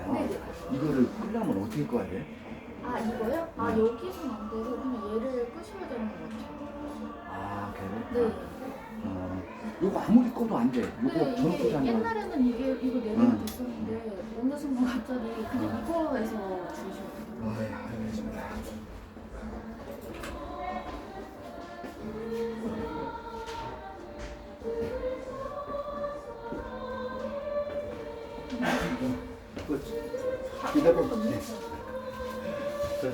거잖아요. 네네. 이거를 끄려면 어떻게 꺼야 돼? 아 이거요? 아 여기서는 안 되고 그냥 얘를 끄셔야 되는 것 같아요. 아, 네. 그래? 요거 아무리 꺼도 안 돼. 요거 네, 전원 이게 끄잖아. 옛날에는 이거 내리면 됐었는데 어느 순간 갑자기 그냥 이거에서 주시더라고요. 알겠습니다. 기다려. 네.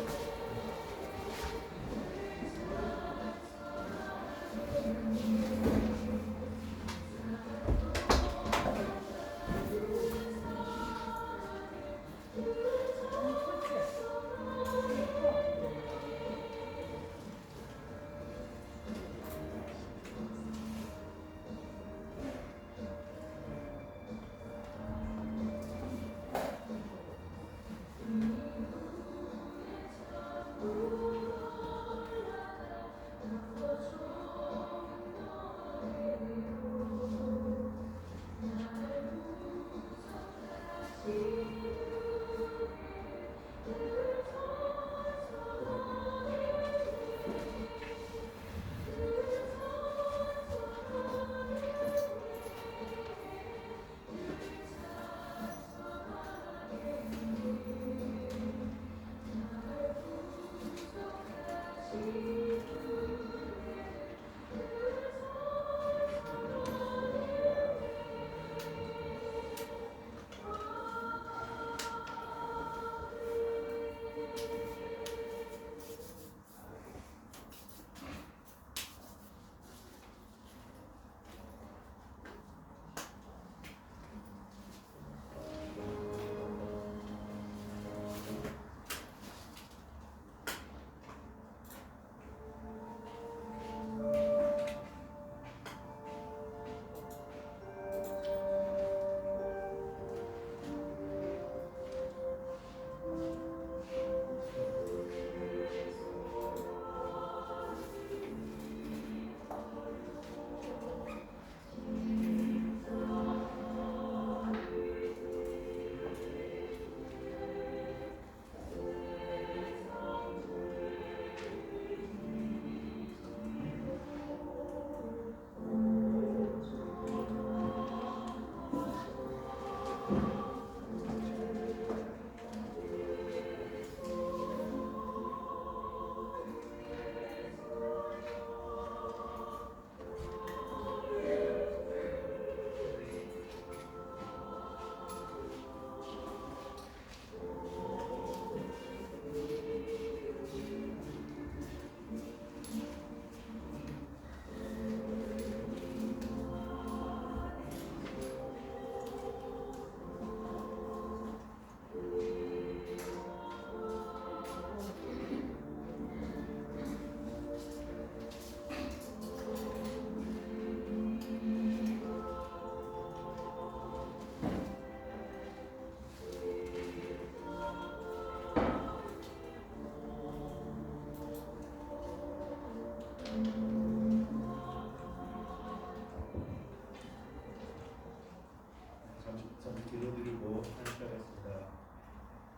잠시 기도드리고 시작하겠습니다.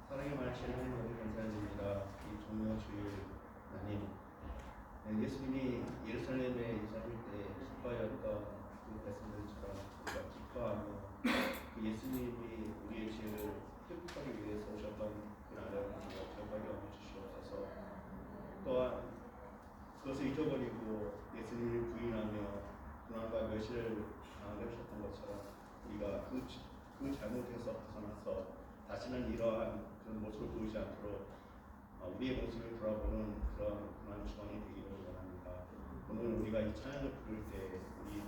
사랑의 많으신 하나님 아버지 감사드립니다. 이 종려 주일 나님, 예수님이 예루살렘에 이사할 때 기뻐하였던 그 백성들처럼 우리가 기뻐하며 그 예수님이 우리의 죄를 회복하기 위해서 오셨던 그 나라를 우리가 기억하게 하여 주시옵소서. 또한 그것을 잊어버리고 예수님을 부인하며 고난과 멸시를 당하셨던 것처럼 우리가 그 잘못에서 벗어나서 다시는 이러한 그런 모습을 보이지 않도록 우리의 모습을 돌아보는 그런 중앙이 되기를 원합니다. 오늘 우리가 이 찬양을 부를 때 우리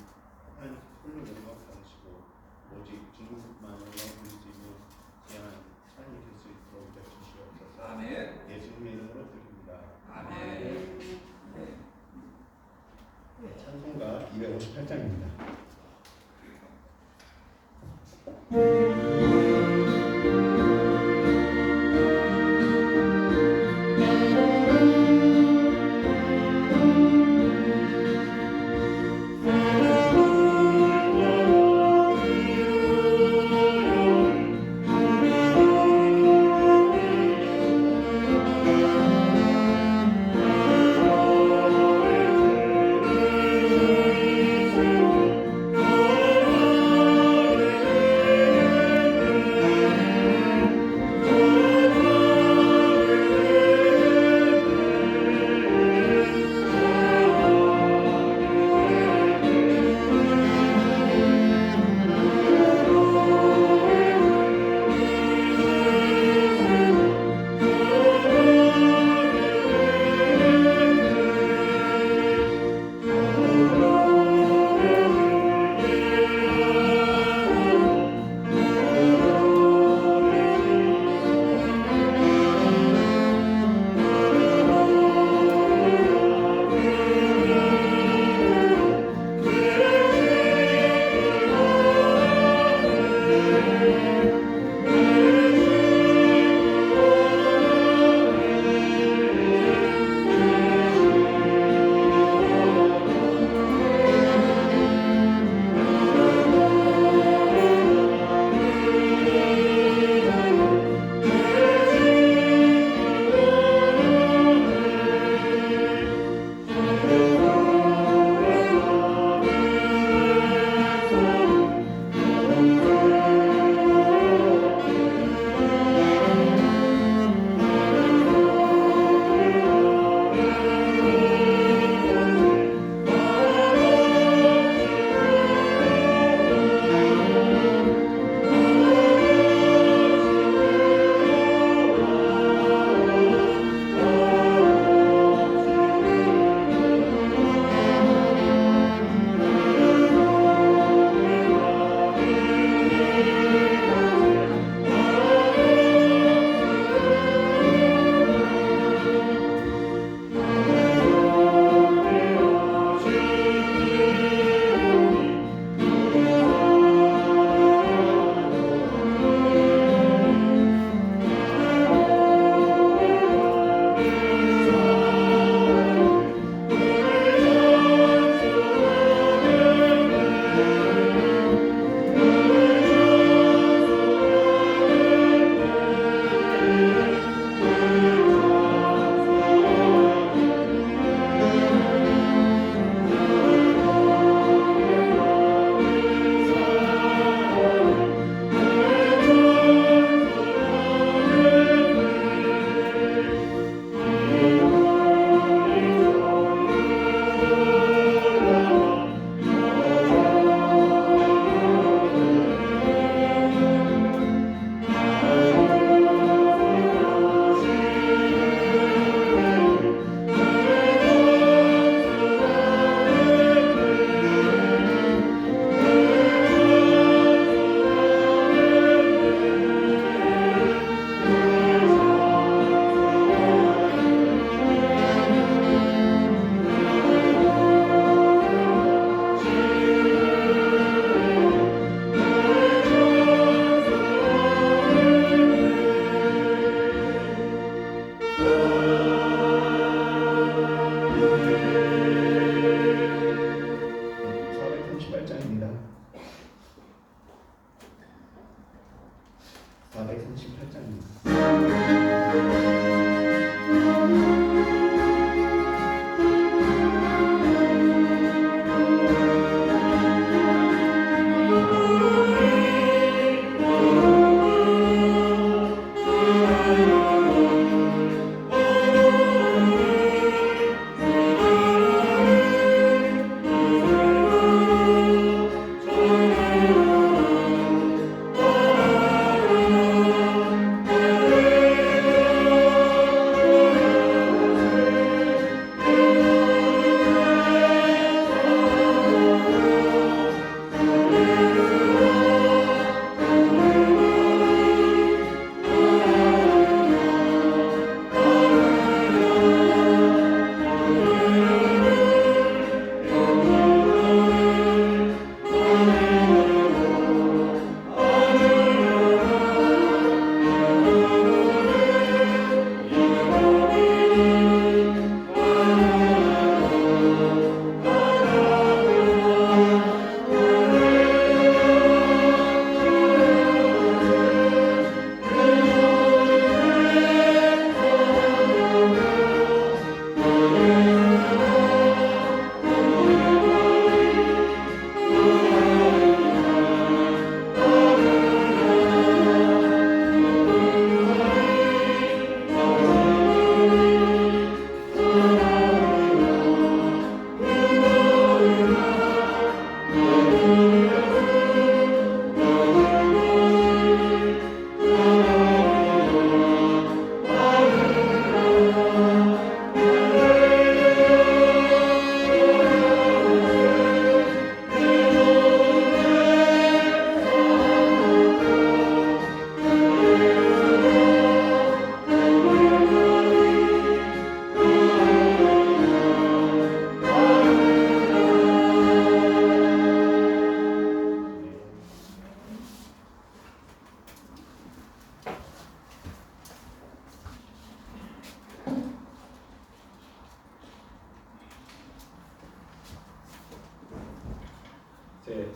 하나님 홀로 영광 받으시고 오직 주님만 영광 부를 수 있는 귀한 찬양이 될 수 있도록 해주시옵소서. 아멘. 예수님의 이름으로 드립니다. 아멘. 네, 찬송가 258장입니다.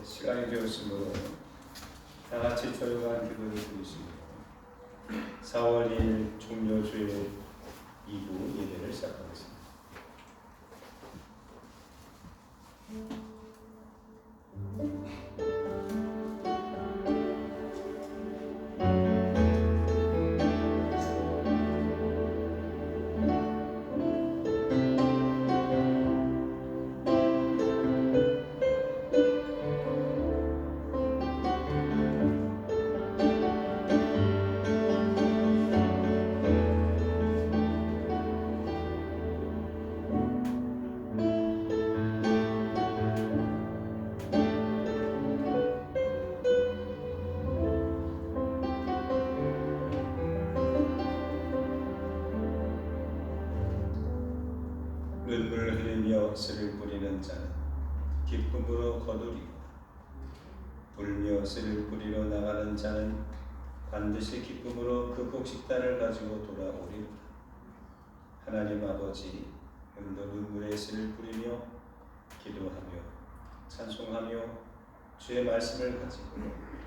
시간이 되었으므로 다 같이 조용한 기도를 드리시며 4월 2일 종료주일 2부 예배를 시작하겠습니다. 눈물 흘리며 씨를 뿌리는 자는 기쁨으로 거두리고 울며 씨를 뿌리러 나가는 자는 반드시 기쁨으로 그 곡식단을 가지고 돌아오리로다. 하나님 아버지, 오늘도 눈물의 씨를 뿌리며 기도하며 찬송하며 주의 말씀을 가지고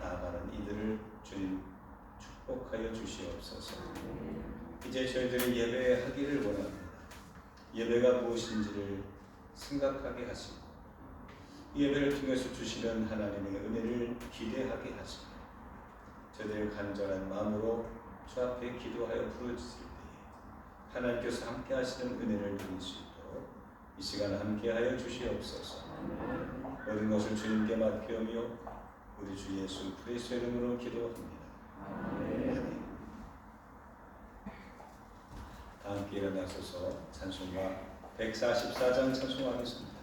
나아가는 이들을 주님 축복하여 주시옵소서. 이제 저희들이 예배하기를 원합니다. 예배가 무엇인지를 생각하게 하시고 예배를 통해서 주시는 하나님의 은혜를 기대하게 하시고 저희들 간절한 마음으로 주 앞에 기도하여 부르짖을 때에 하나님께서 함께 하시는 은혜를 누릴 수 있도록 이 시간 함께 하여 주시옵소서. 모든 것을 주님께 맡기오며 우리 주 예수 그리스도의 이름으로 기도합니다. 아멘. 다 함께 일어나셔서 찬송가 144장 찬송하겠습니다.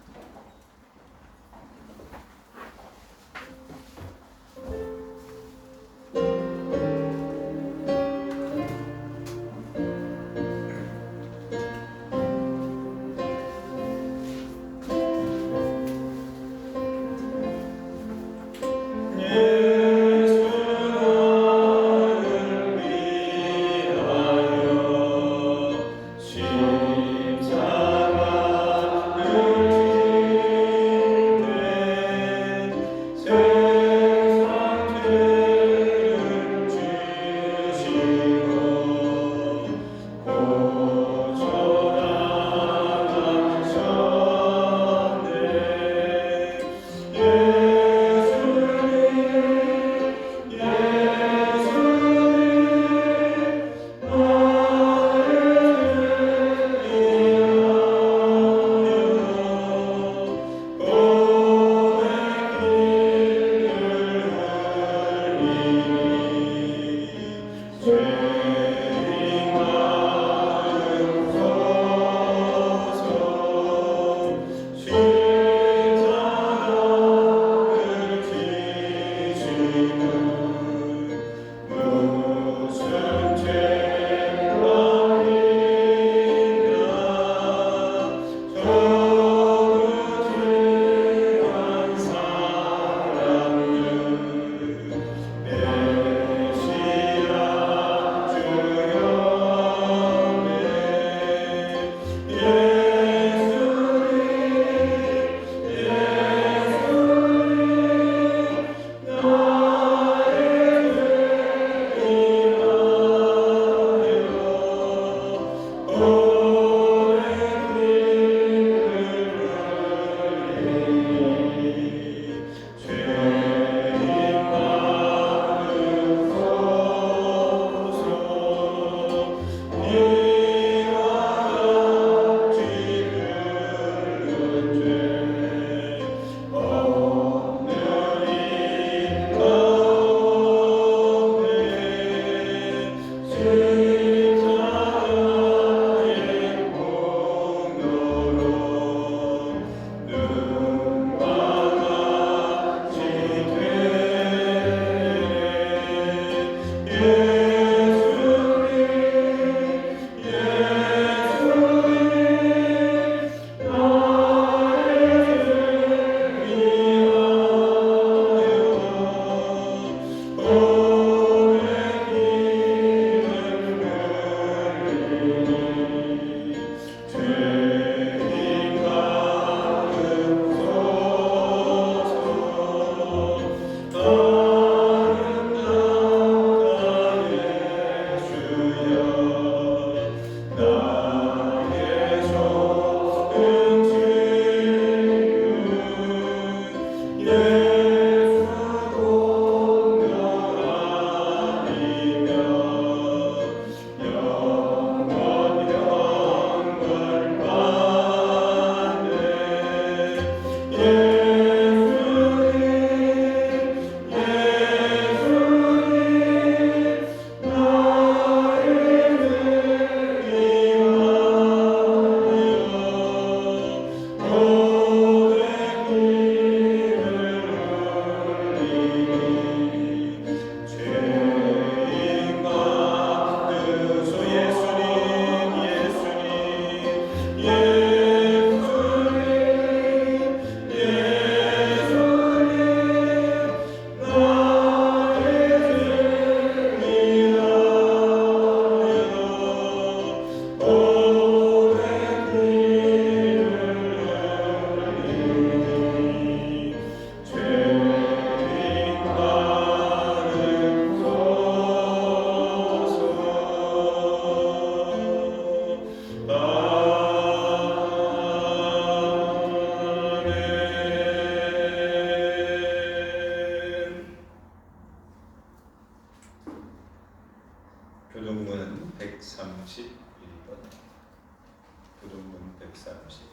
130.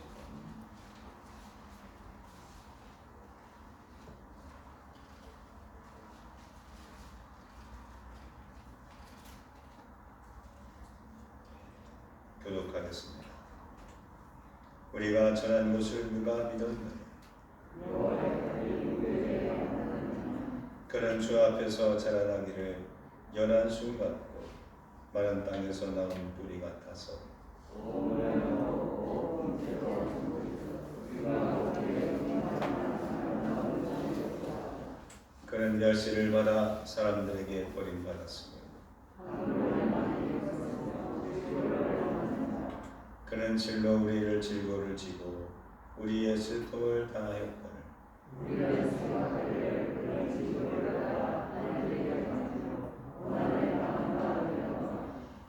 교독하겠습니다. 우리가 전한 것을 누가 믿었느냐? 그는 주 앞에서 자라나기를 연한 수 같고 마른 땅에서 나온 뿌리 같아서 그는 멸시를 받아 사람들에게 버림받았으며 그는 질로 우리를 질고를 지고 우리의 슬픔을 당하였거늘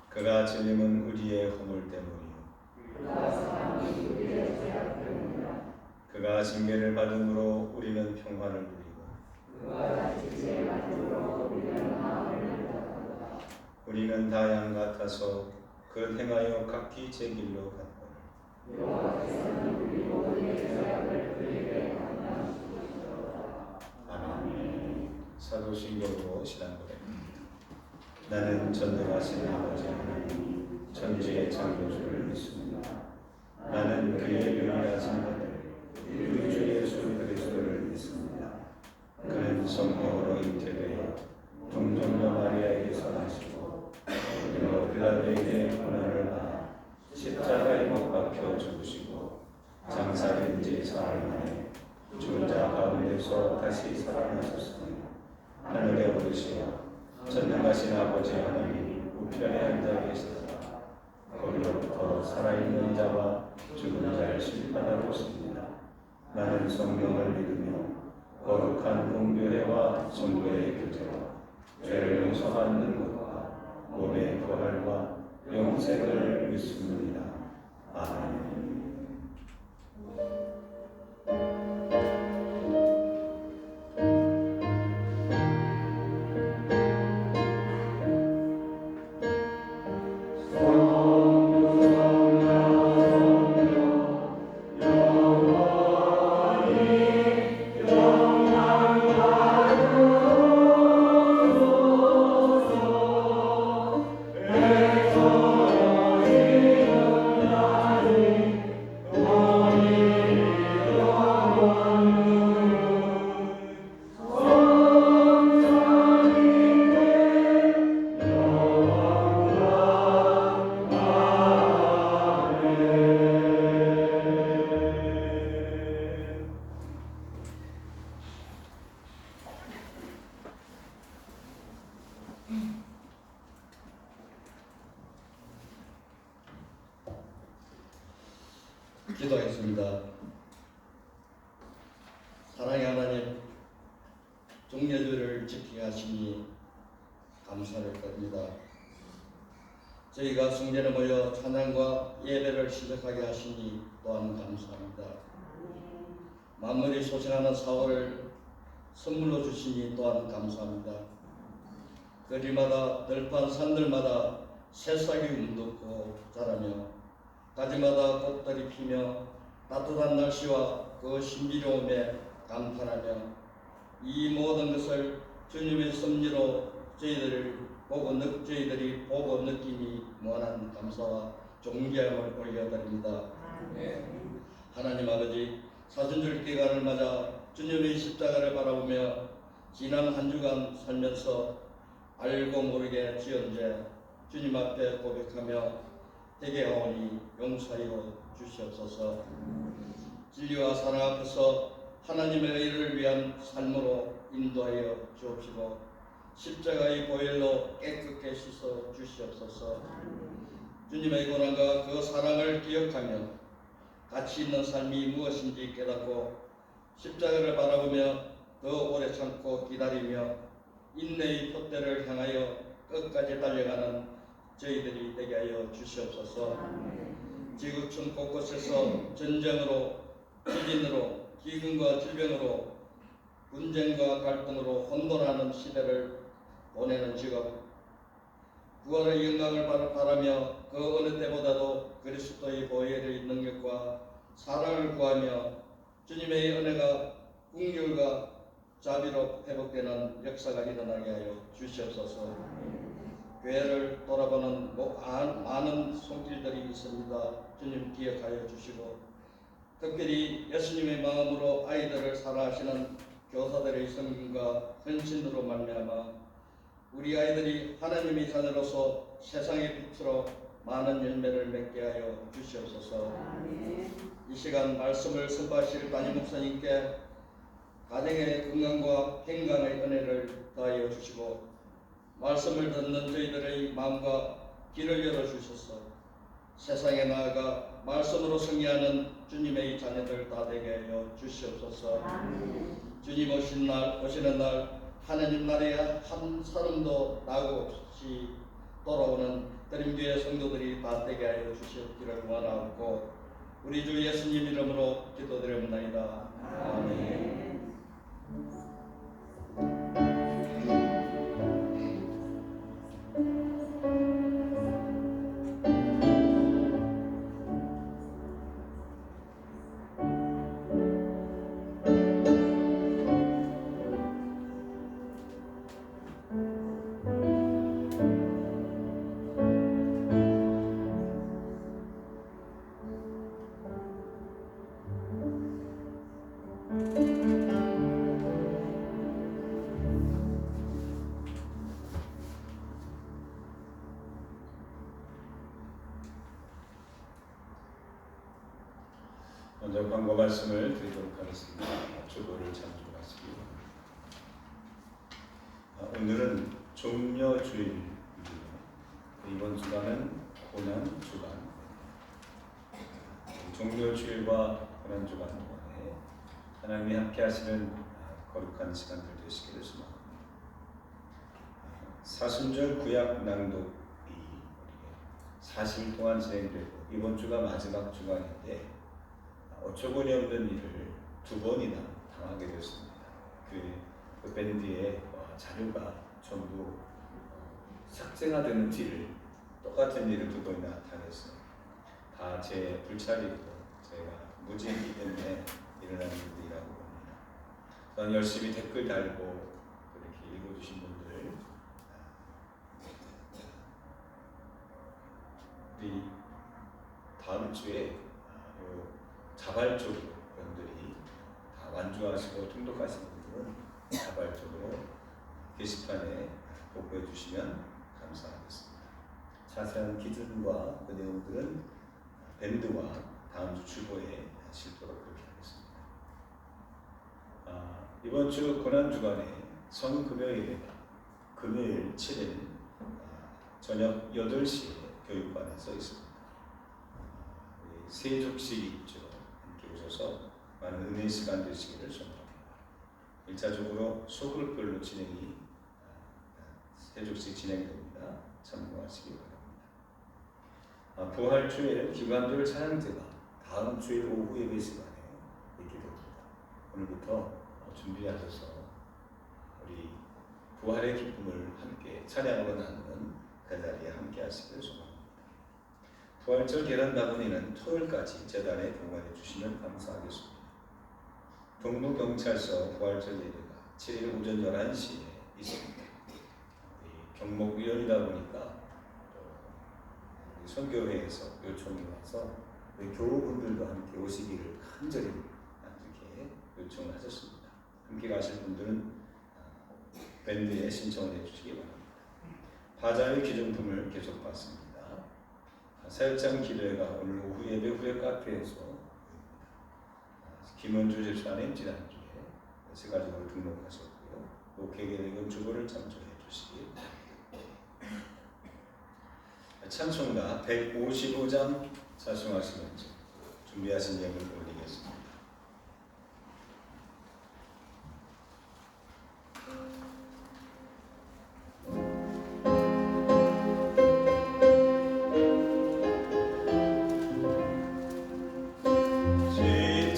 그가 질림은 우리의 허물 때문이요 그가 징계를 받음으로 우리는 평화를 누리고 우리는 다 양 같아서 그 행하여 각기 제 길로 갔거늘 아멘. 사도신경으로 신앙고백입니다. 나는 전능하신 아버지 하나님 천지의 창조주를 믿습니다. 나는 그의 유일하신 아들 우리 주 예수 그리스도를 믿습니다. 그는 성령으로 잉태되어 동정녀 마리아에게서 나시고 그리고 빌라도에게 고난을 받아 십자가에 못 박혀 죽으시고 장사된 지 사흘 만에 죽은 자 가운데서 다시 살아나셨으니 하늘에 오르시어 전능하신 아버지 하나님 우편에 앉아 계시다가 거기로부터 살아있는 자와 죽은 자를 심판하러 오십니다. 나는 성령을 믿으며 거룩한 공교회와 성도의 교제와 죄를 용서받는 것과 몸의 부활과 영생을 믿습니다. 아멘. 기도하겠습니다. 사랑의 하나님, 종려주를 지키게 하시니 감사를 드립니다. 저희가 성전에 모여 찬양과 예배를 시작하게 하시니 또한 감사합니다. 만물이 소생하는 사월을 선물로 주시니 또한 감사합니다. 거리마다 널판 산들마다 새싹이 움돋고 자라며 가지마다 꽃들이 피며 따뜻한 날씨와 그 신비로움에 감탄하며 이 모든 것을 주님의 섭리로 저희들이 보고 느끼니 무한한 감사와 존경을 올려드립니다. 하나님 아버지, 사순절 기간을 맞아 주님의 십자가를 바라보며 지난 한 주간 살면서 알고 모르게 지은 죄 주님 앞에 고백하며 회개하오니 용서하여 주시옵소서. 진리와 사랑 앞에서 하나님의 의를 위한 삶으로 인도하여 주옵시고 십자가의 보혈로 깨끗게 씻어 주시옵소서. 주님의 고난과 그 사랑을 기억하며 가치 있는 삶이 무엇인지 깨닫고 십자가를 바라보며 더 오래 참고 기다리며 인내의 폿대를 향하여 끝까지 달려가는 저희들이 되게 하여 주시옵소서. 지구촌 곳곳에서 전쟁으로, 지진으로, 기근과 질병으로, 분쟁과 갈등으로 혼돈하는 시대를 보내는 직업, 구원의 영광을 바라며 그 그 어느 때보다도 그리스도의 보혈의 능력과 사랑을 구하며 주님의 은혜가 긍휼과 자비로 회복되는 역사가 일어나게 하여 주시옵소서. 교회를 돌아보는 많은 손길들이 있습니다. 주님 기억하여 주시고 특별히 예수님의 마음으로 아이들을 사랑하시는 교사들의 성김과 헌신으로 말미암아 우리 아이들이 하나님의 자녀로서 세상의 빛으로 많은 열매를 맺게 하여 주시옵소서. 이 시간 말씀을 선포하실 담임 목사님께 가정의 건강과 평강의 은혜를 더하여 주시고 말씀을 듣는 저희들의 마음과 길을 열어주셔서 세상에 나아가 말씀으로 승리하는 주님의 자녀들 다 되게 하여 주시옵소서. 주님 오시는 날 하나님 나라에 한 사람도 나고 없이 돌아오는 드림교회 성도들이 다 되게 하여 주시옵기를 원하옵고 우리 주 예수님 이름으로 기도드립니다. 아멘. 먼저 광고 말씀을 드리도록 하겠습니다. 주보를 참조하시기 바랍니다. 오늘은 종려주일입니다. 이번 주간은 고난주간. 종려주일과 고난주간 동안에 하나님이 함께 하시는 거룩한 시간들 되시기를 소망합니다. 사순절 구약 낭독이 4일 동안 진행되고 이번 주가 마지막 주간인데 어처구니 없는 일을 2번이나 당하게 되었습니다. 그 밴드의 자료가 전부 삭제가 되는 일을 똑같은 일을 2번이나 당했어요. 다 제 불찰이고 제가 무지했기 때문에 일어나는 일이라고 봅니다. 저는 열심히 댓글 달고 그렇게 읽어주신 분들 우리 다음 주에 자발적으로 여러분들이 다 완주하시고 통독하신 분들은 자발적으로 게시판에 보고해 주시면 감사하겠습니다. 자세한 기준과 그 내용들은 밴드와 다음 주 주보에 실도록 그렇게 하겠습니다. 이번 주 고난주간에 성금요일에 금요일 7일 저녁 8시에 교육반에서 있습니다. 세족식이 있죠. 함께 오셔서 많은 은혜의 시간 되시기를 소망합니다. 1차적으로 소그룹별로 진행이 세족식 진행됩니다. 참고하시기 바랍니다. 부활주일 기관별 찬양제가 다음 주일 오후 예배 시간에 있게 됩니다. 오늘부터 준비하셔서 우리 부활의 기쁨을 함께 찬양으로 나누는 그 자리에 함께 하시기를 소망합니다. 부활절 계단 바구니는 토요일까지 재단에 보관해 주시면 감사하겠습니다. 동부경찰서 부활절 예배가 7일 오전 11시에 있습니다. 경목위원이다 보니까 우리 선교회에서 요청이 와서 우리 교우분들도 함께 오시기를 간절히 이렇게 요청을 하셨습니다. 함께 가실 분들은 밴드에 신청을 해주시기 바랍니다. 바자회 기증품을 계속 받습니다. 사역장 기도회가 오늘 오후 예배 후에 카페에서 김원주 집사님 지난주에 세 가지로 등록하셨고요. 목회계획은 주보를 참조해 주시기 바랍니다. 찬송가 155장 찬송하시면서 준비하신 예물 올리겠습니다. 주님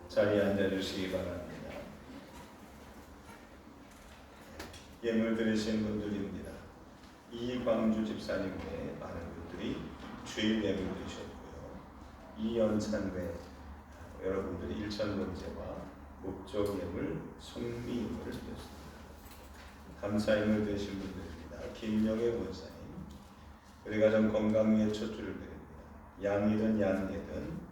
자리에 앉아주시기 바랍니다. 예물 드리신 분들입니다. 이광주 집사님 외에 많은 분들이 주일 예물 드리셨고요. 이연찬 외 여러분들이 일천번제와 목적 예물, 성미임을 드렸습니다. 감사 예물 드리신 분들입니다. 김영애 원사님, 우리 가정 건강 위해 첫 줄을 드립니다. 양이든 양예든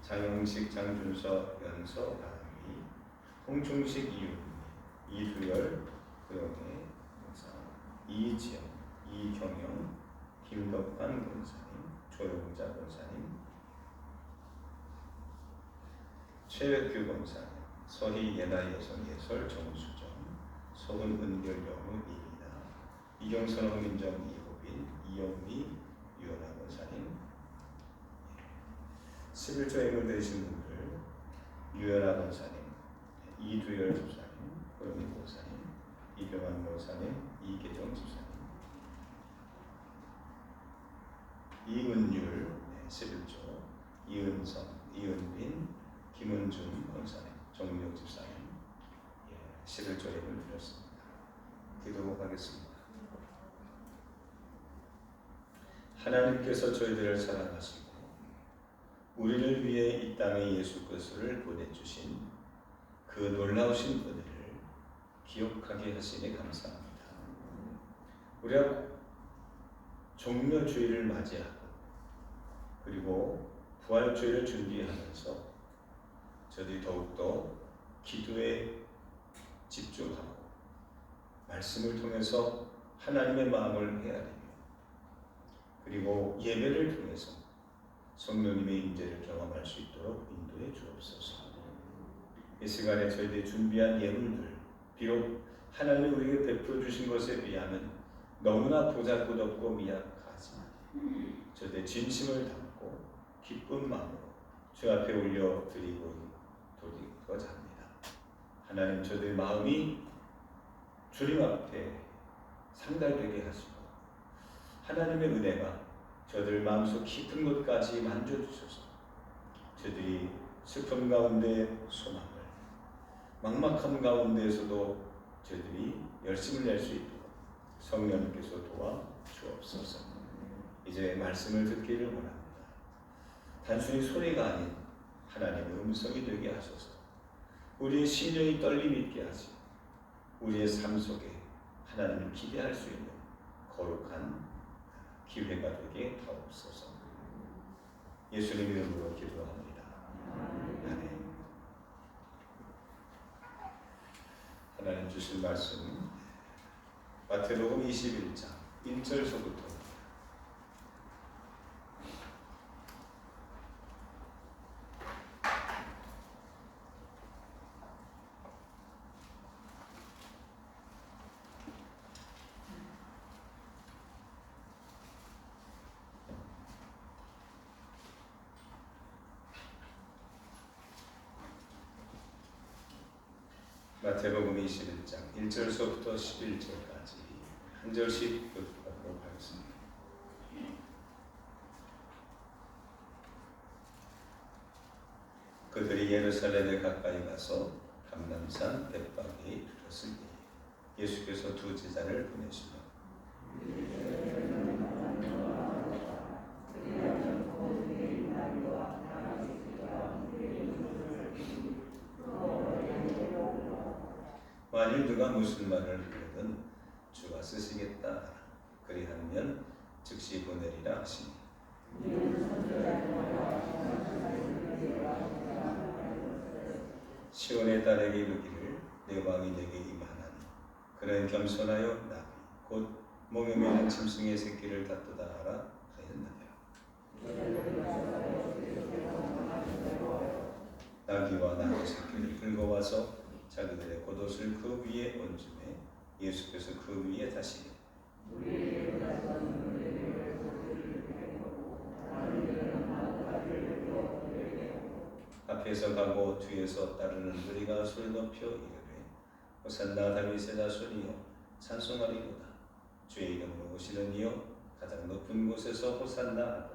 장영식, 장준서, 연서, 가미, 홍충식, 이윤, 이두열, 고영애 권사, 이지영, 이경영, 김덕환 권사님, 조용자 권사님, 최백규 권사님, 서희 예나 여성 예설 정수정, 서은 은결 영우 이민아, 이경선 홍민정 이호빈, 이영미 유연아 권사님, 11조 예물 드리신 분들 유연아 권사님, 이두열 집사님, 고영민 권사님, 이병환 권사님, 이계정 집사님, 이은율 11조, 이은성, 이은빈, 김은준 권사님, 정력 집사님 11조 예물 드렸습니다. 기도하겠습니다. 하나님께서 저희들을 사랑하시고 우리를 위해 이 땅에 예수 그리스도를 보내주신 그 놀라우신 은혜를 기억하게 하시니 감사합니다. 우리가 종려주일을 맞이하고 그리고 부활주일을 준비하면서 저희들이 더욱더 기도에 집중하고 말씀을 통해서 하나님의 마음을 헤아리며 그리고 예배를 통해서 성령님의 임재를 경험할 수 있도록 인도해 주옵소서. 이 시간에 저희들이 준비한 예물들 비록 하나님이 우리에게 베풀어 주신 것에 비하면 너무나 보잘것없고 미약하지만 저희들의 진심을 담고 기쁜 마음으로 주 앞에 올려드리고자 합니다. 하나님 저희들의 마음이 주님 앞에 상달되게 하시고 하나님의 은혜가 저희들 마음속 깊은 곳까지 만져주셔서 저희들이 슬픔 가운데 소망을 막막함 가운데에서도 저희들이 열심을 낼 수 있도록 성령님께서 도와주옵소서. 이제 말씀을 듣기를 원합니다. 단순히 소리가 아닌 하나님의 음성이 되게 하셔서 우리의 심령이 떨림 있게 하시고 우리의 삶 속에 하나님을 기대할 수 있는 거룩한 기회가 되게 하옵소서. 예수님 이름으로 기도합니다. 아멘. 하나님 주신 말씀 마태복음 21장 1절서부터 마태복음 21장 1절서부터 11절까지 한 절씩 읽도록 하겠습니다. 그들이 예루살렘에 가까이 가서 감람산 벳바게에 이르렀을 때 예수께서 두 제자를 보내시며 만일 누가 무슨 말을 하려든 주가 쓰시겠다. 그리하면 즉시 보내리라 하시니 시온의 딸에게 이르기를 내 왕이 내게 임하나니 그는 겸손하여 나비 곧 목에 매는 짐승의 새끼를 다투다 하라 하였느니라. 나귀와 나귀 새끼를 끌고 와서 자기들의 겉옷을 그 위에 얹음에 예수께서 그 위에 다시게 앞에서 가고 뒤에서 따르는 무리가 소리 높여 이르되 호산나 다윗의 자손이여 찬송하리로다. 주의 이름으로 오시는 이여 가장 높은 곳에서 호산나 하라.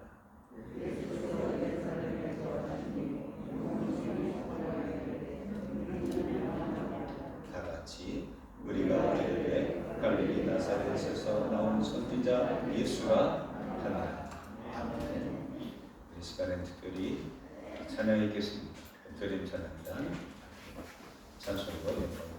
다 같이 우리가 이르되 갈릴리 나사렛에서 나온 선지자 예수가 하나. 이 시간엔 특별히 찬양이 있겠습니다. 드림 찬양입니다. 찬송으로 연주하겠습니다.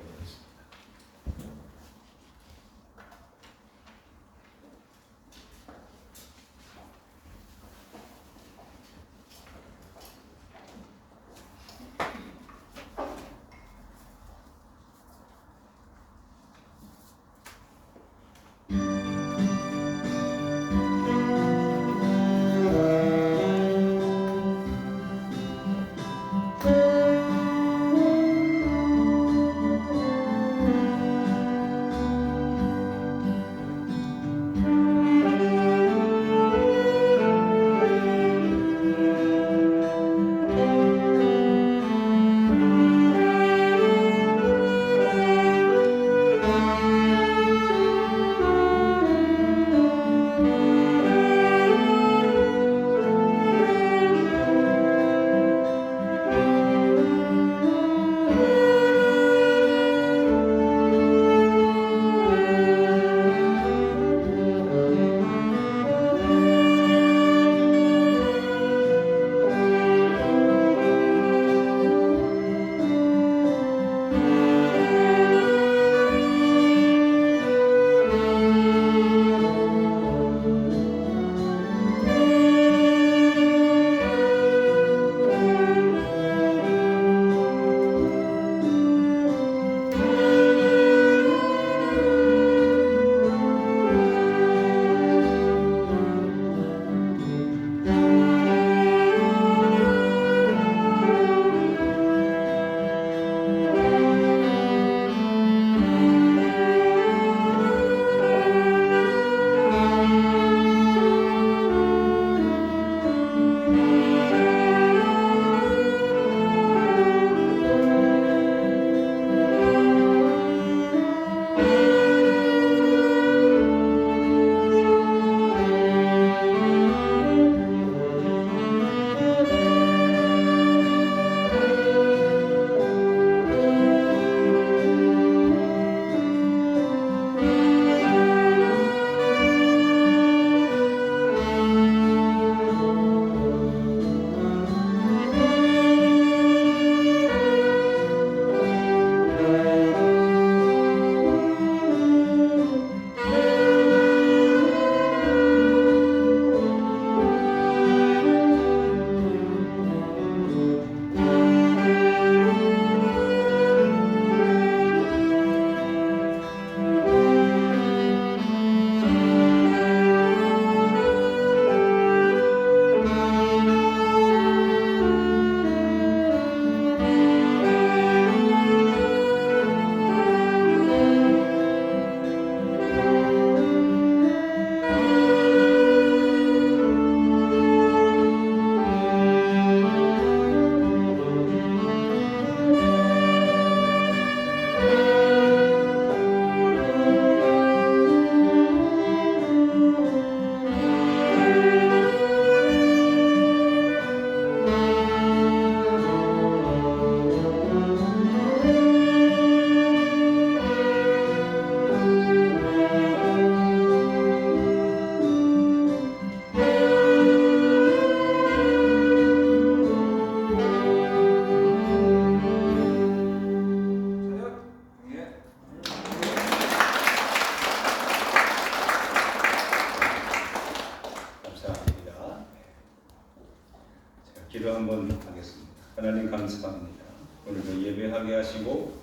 감사합니다. 오늘도 예배하게 하시고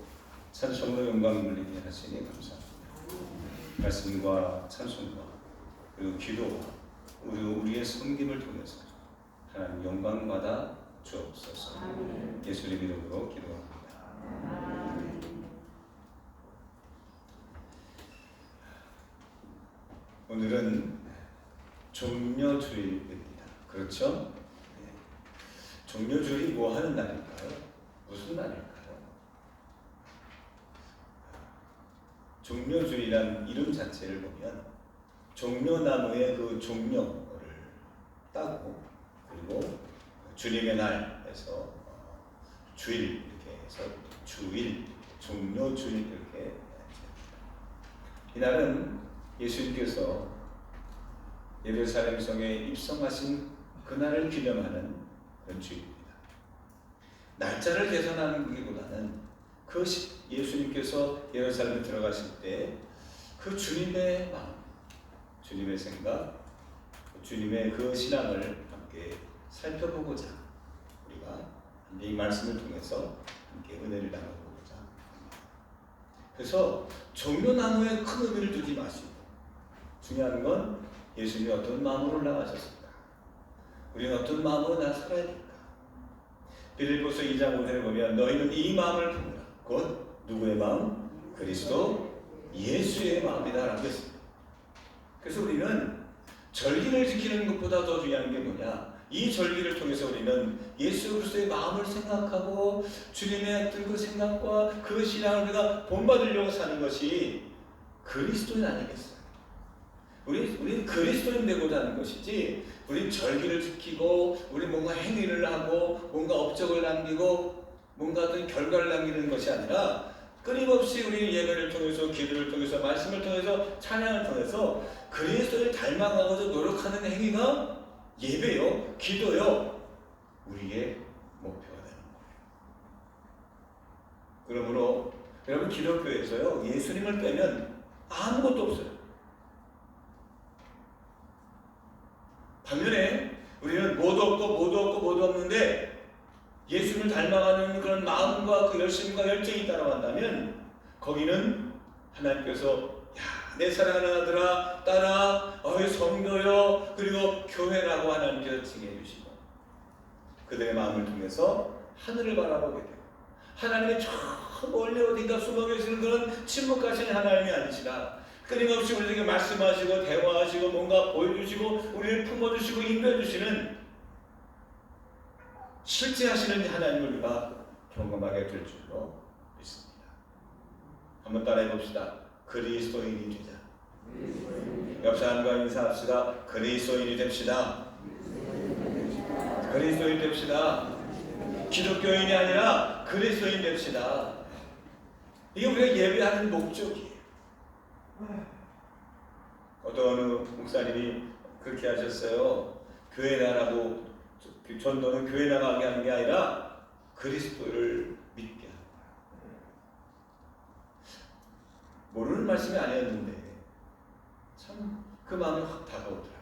찬송으로 영광 돌리게 하시니 감사합니다. 말씀과 찬송과 그리고 기도와 우리의 섬김을 통해서 하나님 영광 받아 주옵소서. 예수님 이름으로 기도합니다. 오늘은 종려주일입니다. 그렇죠? 네. 종려주일이 뭐 하는 날일까요? 무슨 날일까요? 종려주일이란 이름 자체를 보면 종려나무의 그 종려를 따고 그리고 주님의 날에서 주일 이렇게 해서 주일, 종려주일 이렇게 이날은 예수님께서 예루살렘 성에 입성하신 그날을 기념하는 그런 주일입니다. 날짜를 계산하는 것보다는 그 예수님께서 예루살렘에 들어가실 때 그 주님의 마음, 주님의 생각, 주님의 그 신앙을 함께 살펴보고자 우리가 이 말씀을 통해서 함께 은혜를 나눠보고자 합니다. 그래서 종려나무에 큰 의미를 두지 마시고 중요한 건 예수님이 어떤 마음으로 올라가셨을까? 우리는 어떤 마음으로 나 살아야 될까? 빌립보서 2장 5절에 보면 너희는 이 마음을 품으라. 곧 누구의 마음? 그리스도 예수의 마음이다 라고 했습니다. 그래서 우리는 절기를 지키는 것보다 더 중요한 게 뭐냐? 이 절기를 통해서 우리는 예수 그리스도의 마음을 생각하고 주님의 어떤 그 생각과 그 신앙을 우리가 본받으려고 사는 것이 그리스도인 아니겠어요? 우리는 그리스도인 되고자 하는 것이지 우리는 절기를 지키고 우리 뭔가 행위를 하고 뭔가 업적을 남기고 뭔가 어떤 결과를 남기는 것이 아니라 끊임없이 우리 예배를 통해서 기도를 통해서 말씀을 통해서 찬양을 통해서 그리스도를 닮아가고자 노력하는 행위가 예배요, 기도요, 우리의 목표가 되는 거예요. 그러므로 여러분 기독교에서요 예수님을 빼면 아무것도 없어요. 반면에 우리는 뭐도 없고 없는데 예수님을 닮아가는 그런 마음과 그 열심과 열정이 따라간다면 거기는 하나님께서 야, 내 사랑하는 아들아 딸아 성도여 그리고 교회라고 하나님께서 칭해 주시고 그들의 마음을 통해서 하늘을 바라보게 되고 하나님의 저 멀리 어딘가 숨어 계시는 그런 침묵하시는 하나님이 아니시라 끊임없이 우리에게 말씀하시고 대화하시고 뭔가 보여주시고 우리를 품어주시고 인도해주시는 실제 하시는 하나님을 우리가 경험하게 될 줄로 믿습니다. 한번 따라해 봅시다. 그리스도인이 되자. 옆 사람과 인사합시다. 그리스도인이 됩시다. 그리스도인 됩시다. 기독교인이 아니라 그리스도인 됩시다. 이게 우리가 예배하는 목적이에요. 어느 목사님이 그렇게 하셨어요. 교회 나라고 전도는 교회 나가게 하는 게 아니라 그리스도를 믿게 하는 거야. 모르는 말씀이 아니었는데 참 그 마음이 확 다가오더라.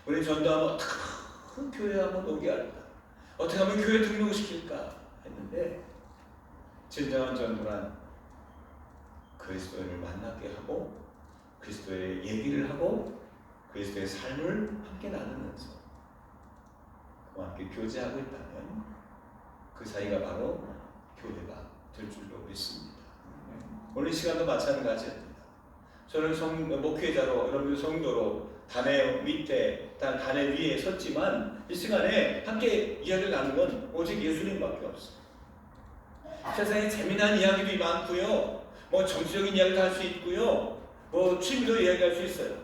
우리 전도하면 큰 교회 한번 오게 할까? 어떻게 하면 교회 등록시킬까? 했는데 진정한 전도란 그리스도를 만나게 하고 그리스도의 얘기를 하고 그리스도의 삶을 함께 나누면서 그와 함께 교제하고 있다면 그 사이가 바로 교회가 될 줄로 믿습니다. 오늘 시간도 마찬가지입니다. 저는 목회자로 여러분 성도로 단회 밑에 단회 위에 섰지만 이 시간에 함께 이야기를 나누는 건 오직 예수님밖에 없어요. 세상에 재미난 이야기도 많고요. 뭐 정치적인 이야기도 할 수 있고요. 뭐 취미로 이야기할 수 있어요.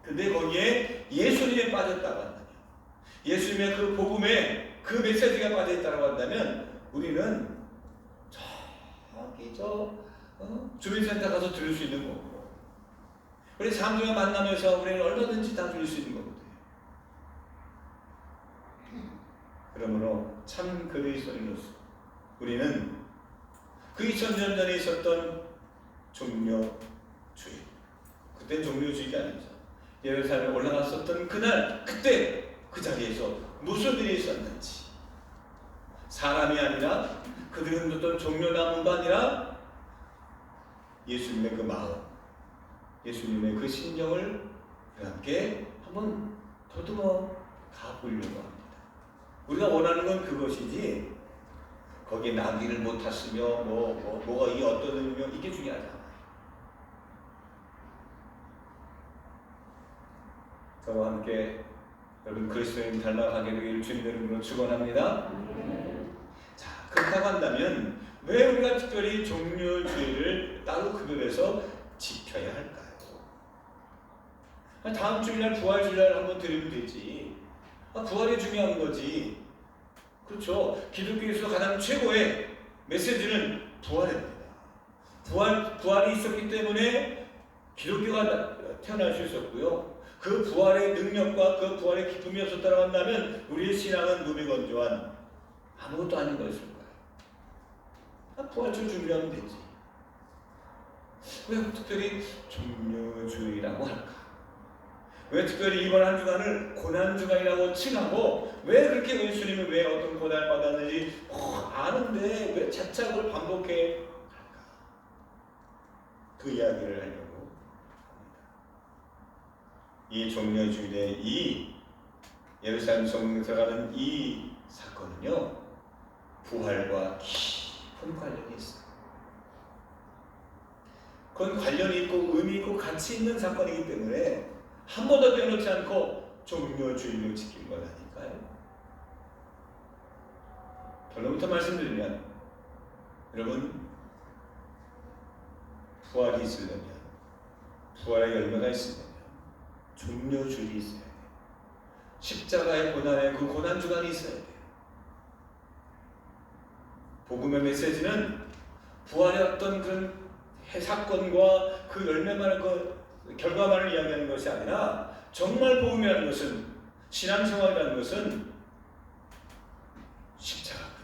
근데 거기에 예수님에 빠졌다고 한다면 예수님의 그 복음에 그 메시지가 빠져있다고 한다면 우리는 저기 주민센터 가서 들을 수 있는 거고 우리 사람들과 만나면서 우리는 얼마든지 다 들을 수 있는 거거든요. 그러므로 참 그리스도인으로서 우리는 그 2000년 전에 있었던 종려주일 그때 종려주일이 아니죠. 예루살렘에 올라갔었던 그날 그때 그 자리에서 무슨 일이 있었는지 사람이 아니라 그들은 어떤 종려 남은가 아니라 예수님의 그 마음, 예수님의 그 심정을 함께 한번 더듬어 가보려고 합니다. 우리가 원하는 건 그것이지 거기에 나귀를 못 탔으며 뭐가 이 어떤 의미며 이게 중요하지 않아요. 저와 함께 여러분 그리스도인 닮아가게 되기를 주님의 이름으로 축원합니다. 자, 그렇다고 한다면 왜 우리가 특별히 종료주의를 따로 구별해서 지켜야 할까요? 다음 주일날 부활주일날 한번 드리면 되지. 부활이 중요한 거지. 그렇죠. 기독교에서 가장 최고의 메시지는 부활입니다. 부활이 있었기 때문에 기독교가 태어날 수 있었고요. 그 부활의 능력과 그 부활의 기쁨이 없었다고 한다면 우리의 신앙은 무미건조한 아무것도 아닌 것일 거예요. 부활절 준비하면 되지. 왜 특별히 종료주의라고 할까? 왜 특별히 이번 한 주간을 고난주간이라고 칭하고 왜 그렇게 예수님이 왜 어떤 고난을 받았는지 아는데 왜 차차 그걸 반복해 할까? 그 이야기를 하려고 합니다. 이 종료주일의 이 예루살렘 성문에 들어가는 이 사건은요, 부활과 깊은 관련이 있어요. 그건 관련이 있고 의미 있고 가치 있는 사건이기 때문에 한 번도 빼놓지 않고 종료주일로 지킨 거라니까요. 결론부터 말씀드리면 여러분, 부활이 있으려면, 부활의 열매가 있으려면 종료주일이 있어야 돼요. 십자가의 고난의 그 고난주간이 있어야 돼요. 복음의 메시지는 부활의 어떤 그런 사건과 그 열매만을 그 결과만을 이야기하는 것이 아니라 정말 복음이라는 것은, 신앙생활이라는 것은 십자가거든요.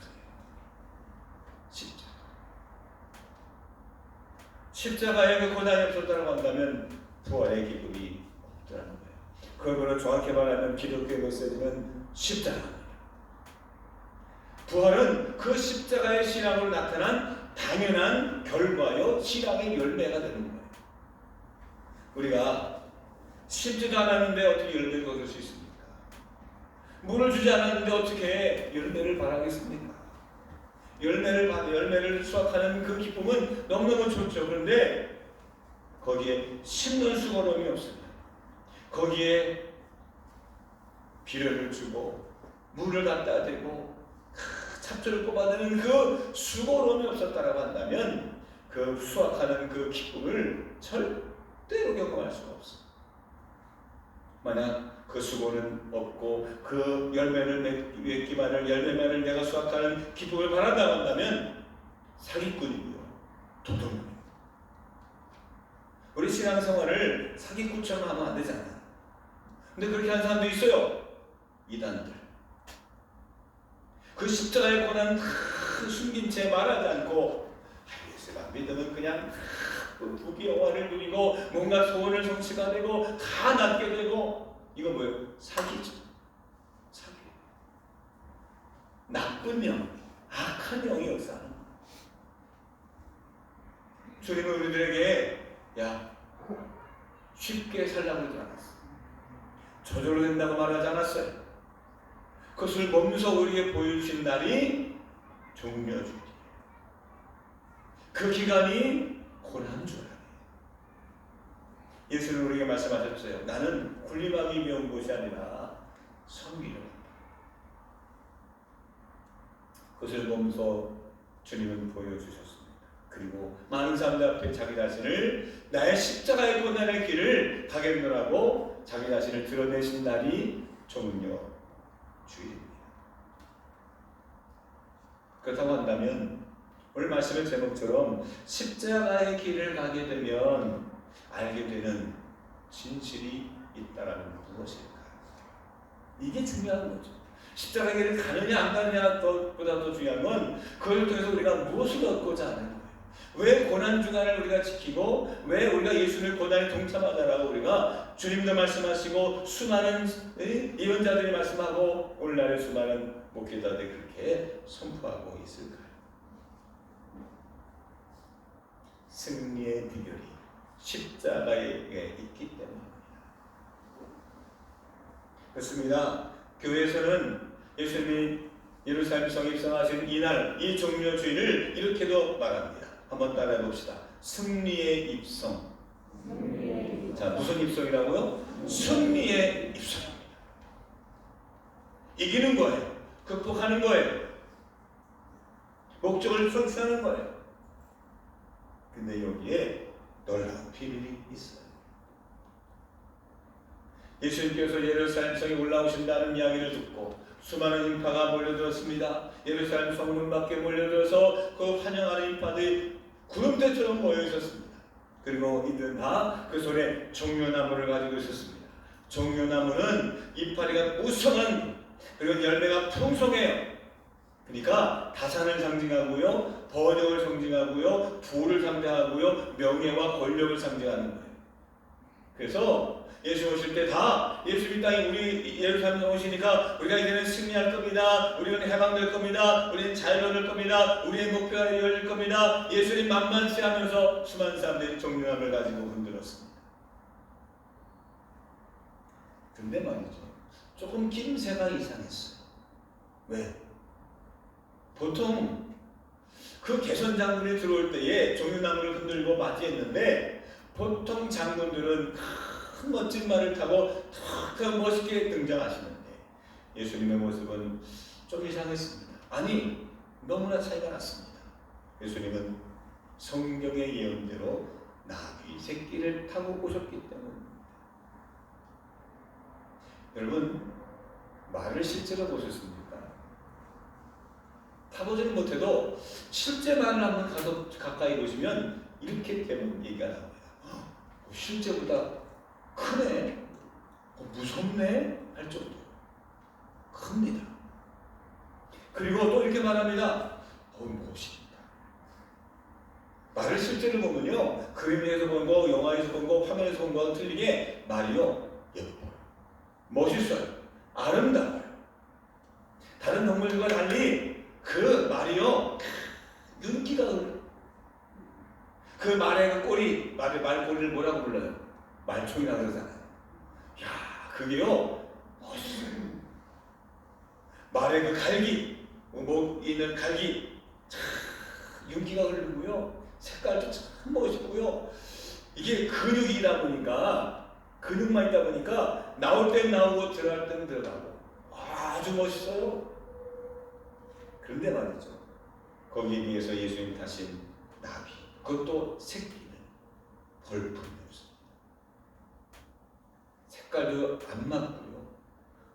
십자가의 그 고난이 없었다고 한다면 부활의 기쁨이 없다는 거예요. 그걸 정확히 말하면 기독교의 메시지는 십자가입니다. 부활은 그 십자가의 신앙으로 나타난 당연한 결과요, 신앙의 열매가 되는 거예요. 우리가 심지도 않았는데 어떻게 열매를 거둘 수 있습니까? 물을 주지 않았는데 어떻게 열매를 바라겠습니까? 열매를 수확하는 그 기쁨은 너무너무 좋죠. 그런데 거기에 심는 수고로움이 없습니다. 거기에 비료를 주고 물을 갖다 대고 찹쌀을 뽑아내는 그 수고로움이 없었다라고 한다면 그 수확하는 그 기쁨을 절대로 경험할 수가 없어요. 만약 그 수고는 없고 그 열매를 맺기만을, 열매만을 내가 수확하는 기쁨을 바란다고 한다면 사기꾼이고요, 도둑입니다. 우리 신앙생활을 사기꾼처럼 하면 안 되잖아요. 근데 그렇게 하는 사람도 있어요. 이단들. 그 십자가의 고난 숨긴 채 말하지 않고 예수만 믿으면 그냥 부귀 영화를 누리고 뭔가 소원을 성취가 되고 다 낫게 되고, 이거 뭐예요? 사기죠. 사기. 나쁜 영, 악한 영이 역사하는 거예요. 주님은 우리들에게 쉽게 살라고 하지 않았어요. 저절로 된다고 말하지 않았어요. 그것을 몸소 우리에게 보여주신 날이 종료주일이에요. 그 기간이 고난주간이에요. 예수는 우리에게 말씀하셨어요. 나는 군림하기 위한 곳이 아니라 섬기려 한다. 그것을 몸소 주님은 보여주셨습니다. 그리고 많은 사람들 앞에 자기 자신을 나의 십자가의 고난의 길을 가겠노라고 자기 자신을 드러내신 날이 종료주일입니다. 그렇다고 한다면 오늘 말씀의 제목처럼 십자가의 길을 가게 되면 알게 되는 진실이 있다라는 무엇일까요? 이게 중요한 거죠. 십자가의 길을 가느냐 안 가느냐 보다 더 중요한 건 그걸 통해서 우리가 무엇을 얻고자 하는 거예요. 왜 고난주간을 우리가 지키고 왜 우리가 예수님의 고난에 동참하자라고 우리가 주님도 말씀하시고 수많은 예언자들이 말씀하고 오늘날의 수많은 목회자들이 그렇게 선포하고 있을까요? 승리의 비결이 십자가에 있기 때문입니다. 그렇습니다. 교회에서는 예수님이 예루살렘 성에 입성하신 이날, 이 종려주일을 이렇게도 말합니다. 한번 따라해 봅시다. 승리의 입성. 자, 무슨 입성이라고요? 승리의 입성입니다. 이기는 거예요. 극복하는 거예요. 목적을 성취하는 거예요. 근데 여기에 놀라운 비밀이 있어요. 예수님께서 예루살렘 성에 올라오신다는 이야기를 듣고 수많은 인파가 몰려들었습니다. 예루살렘 성문 밖에 몰려들어서 그 환영하는 인파들이 구름대처럼 모여 있었습니다. 그리고 이들은 다 그 손에 종려나무를 가지고 있었습니다. 종려나무는 이파리가 무성한 그리고 열매가 풍성해요. 그러니까 다산을 상징하고요, 번영을 상징하고요, 부를 상징하고요, 명예와 권력을 상징하는 거예요. 그래서 예수 오실 때 다 예수님 땅에 우리 예루살렘에 오시니까 우리가 이제는 승리할 겁니다. 우리는 해방될 겁니다. 우리는 자유를 얻을 겁니다. 우리의 목표가 이루어질 겁니다. 예수님 만만치 하면서 수많은 사람들이 종려나무를 가지고 흔들었습니다. 근데 말이죠, 조금 낌새가 이상했어요. 왜? 보통 그 개선 장군이 들어올 때에 종려나무를 흔들고 맞이했는데 보통 장군들은 큰 멋진 말을 타고 더 멋있게 등장하시는데 예수님의 모습은 좀 이상했습니다. 아니, 너무나 차이가 났습니다. 예수님은 성경의 예언대로 나귀 새끼를 타고 오셨기 때문입니다. 여러분, 말을 실제로 보셨습니까? 타보지는 못해도 실제 말을 한번 가서 가까이 보시면 이렇게 되는 얘기가 나옵니다. 실제보다 크네, 무섭네 할 정도 큽니다. 그리고 또 이렇게 말합니다. 멋있다. 말을 실제로 보면요, 그림에서 본 거, 영화에서 본 거, 화면에서 본 거와 틀리게 말이요, 예뻐요, 멋있어요, 아름다워요. 다른 동물들과 달리 그 말이요, 윤기가 흘러요. 그 말의 그 꼬리, 말꼬리를 뭐라고 불러요? 말총이라고 그러잖아요. 야, 그게요, 멋있어요. 말의 그 갈기, 목 있는 갈기, 참 윤기가 흐르고요, 색깔도 참 멋있고요. 이게 근육이다 보니까, 근육만 있다 보니까 나올 땐 나오고 들어갈 땐 들어가고 아주 멋있어요. 그런데 말이죠, 거기에 비해서 예수님 타신 나귀, 그것도 새끼는 벌품이었습니다. 색깔도 안 맞고요,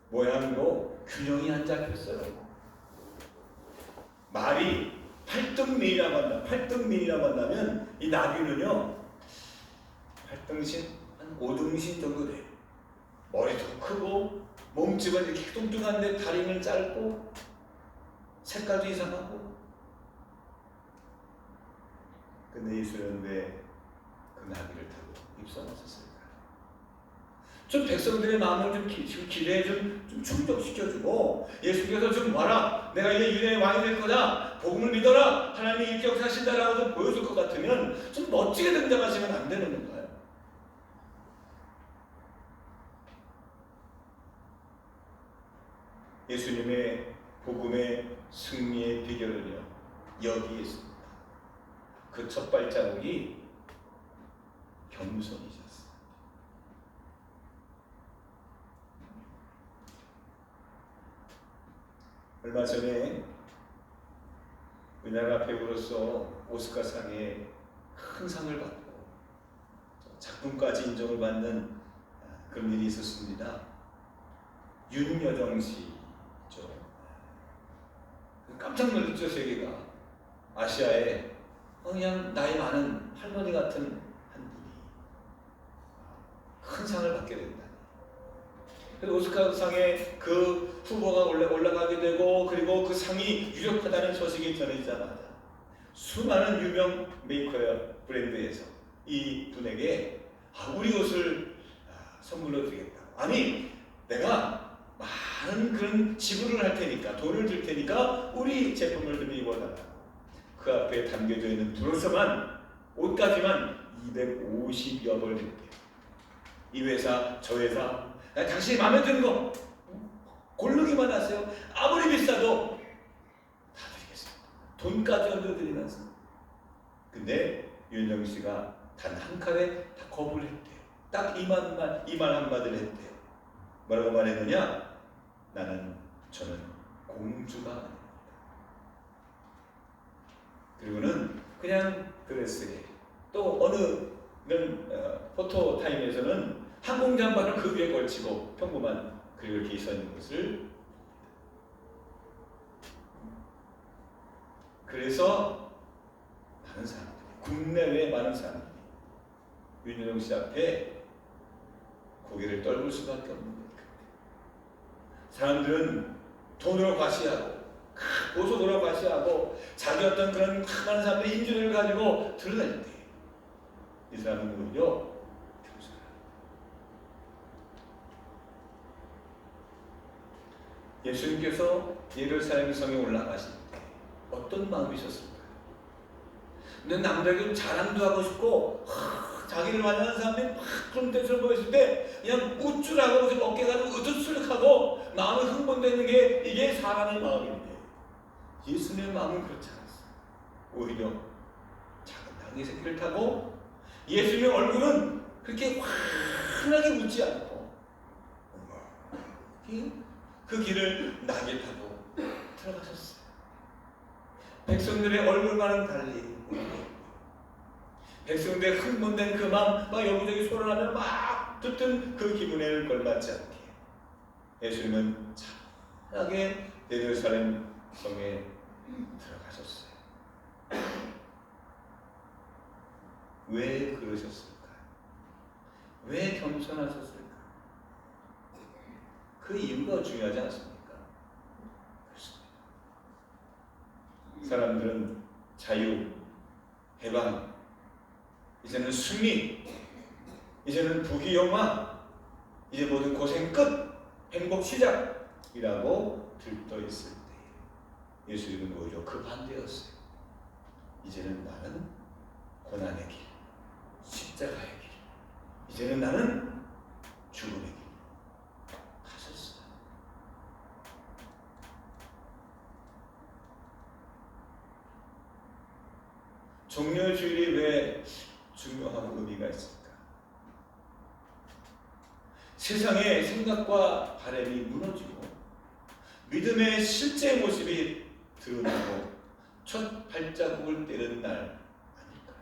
모양도 균형이 안 잡혔어요. 말이 8등민이라고 한다면 이 나귀는요 8등신, 한 5등신 정도 돼요. 머리도 크고 몸집은 이렇게 뚱뚱한데 다리는 짧고 색깔도 이상하고. 근데 예수는 왜 그 나귀를 타고 입성하셨을까요? 좀 백성들의 마음을 좀 기대에 좀 충족시켜주고, 예수께서 좀 와라, 내가 이제 유대의 왕이 될 거다, 복음을 믿어라, 하나님이 이렇게 역사하신다라고 좀 보여줄 것 같으면 좀 멋지게 등장하시면 안 되는 건가요? 예수님의 복음의 승리의 비결은요, 여기에 있습니다. 그 첫 발자국이 겸손이셨어요. 얼마 전에 우리나라 배우로서 오스카상에 큰 상을 받고 작품까지 인정을 받는 그런 일이 있었습니다. 윤여정 씨죠. 깜짝 놀랐죠, 세계가. 아시아에 그냥 나이 많은 할머니 같은 한 분이 큰 상을 받게 된다. 그래서 오스카상에 그 후보가 올라가게 되고, 그리고 그 상이 유력하다는 소식이 전해지자마자 수많은 유명 메이커웨어 브랜드에서 이 분에게 우리 옷을 선물로 드리겠다. 아니, 내가 많은 그런 지불을 할 테니까, 돈을 줄 테니까 우리 제품을 좀 입어달라고. 그 앞에 담겨져 있는 브로셔만, 옷까지만 250여 벌 냈대요. 이 회사, 저 회사, 당신이 마음에 드는 거 고르기만 하세요. 아무리 비싸도 다 드리겠습니다. 돈까지 얹어드리면서. 근데 윤정 씨가 단 한 칼에 다 거부를 했대요. 딱 이만 한마디를 했대요. 뭐라고 말했느냐? 저는 공주가 아닙니다. 그리고는 그냥 드레스에, 또 어느 포토 타임에서는 항공 잠바를 그 위에 걸치고 평범한 그리고 이렇게 서 있는 것을. 그래서 많은 사람들, 국내외 많은 사람들이 윤여정 씨 앞에 고개를 떨굴 수밖에 없는 거예요. 사람들은 돈으로 과시하고 보석으로 과시하고 자기 어떤 그런 많은 사람들의 인준을 가지고 드러낼 때 이 사람은 오히려 교수라. 예수님께서 예루살렘 성에 올라가실 때 어떤 마음이셨을까요? 근데 남들에게 자랑도 하고 싶고 자기를 만나는 사람들이 막 그런 뜻을 보였을 때 그냥 우쭐하고 어깨가 으득술득하고 마음이 흥분되는 게 이게 사람의 마음인데, 예수님의 마음은 그렇지 않았어요. 오히려 작은 나귀 새끼를 타고 예수님의 얼굴은 그렇게 환하게 웃지 않고 그 길을 나귀 타고 들어가셨어요. 백성들의 얼굴과는 달리 백성들의 흥분된 그 마음, 막 여기저기 소란하며 막 듣던 그 기분에 걸맞지 않게 예수님은 찬하게 예루살렘 성에 들어가셨어요. 왜 그러셨을까요? 왜 겸손하셨을까요? 그 이유가 중요하지 않습니까? 그렇습니다. 사람들은 자유, 해방, 이제는 승리, 이제는 부귀영화, 이제 모든 고생 끝, 행복 시작이라고 들떠 있을 때 예수님은 오히려 그 반대였어요. 이제는 나는 고난의 길, 십자가의 길, 이제는 나는 죽음의 길 가셨어요. 종려주일이 왜 중요하고 의미가 있을까? 세상의 생각과 바람이 무너지고 믿음의 실제 모습이 드러나고 첫 발자국을 떼는 날 아닐까요?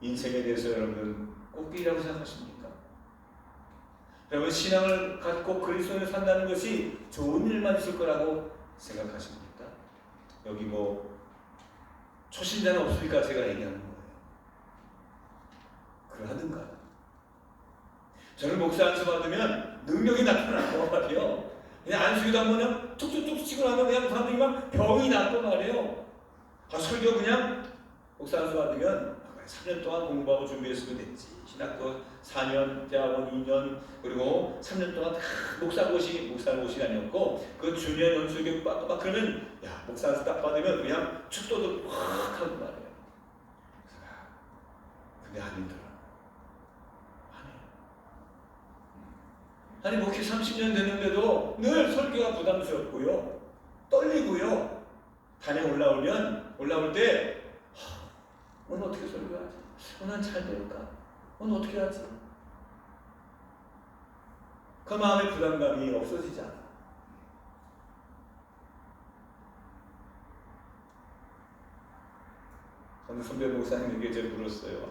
인생에 대해서 여러분 꽃길이라고 생각하십니까? 여러분 신앙을 갖고 그리스도를 산다는 것이 좋은 일만 있을 거라고 생각하십니까? 여기 뭐 초신자는 없으니까 제가 얘기하는 거예요. 그러하든가. 저는 목사 안수 받으면 능력이 나타나고 말이에요. 그냥 안수기도 하면 툭툭툭 치고 나면 그냥 사람들이 막 병이 낫고 말이에요. 설교 그냥 목사 안수 받으면 3년 동안 공부하고 준비했으면 됐지. 신학도 4년, 대학원 2년, 그리고 3년 동안 다 목사고시 아니었고 그 주년 연수교육 받고 막 그러면 야 목사 안수 딱 받으면 그냥 축도도 확 하고 말이에요. 근데 안 힘들어. 아니 목회 30년 됐는데도 늘 설교가 부담스럽고요, 떨리고요. 단에 올라올 때 오늘 어떻게 설교하지? 오늘 잘 될까? 오늘 어떻게 하지? 그 마음의 부담감이 없어지지 않아. 어느 선배 목사님에게 제가 물었어요.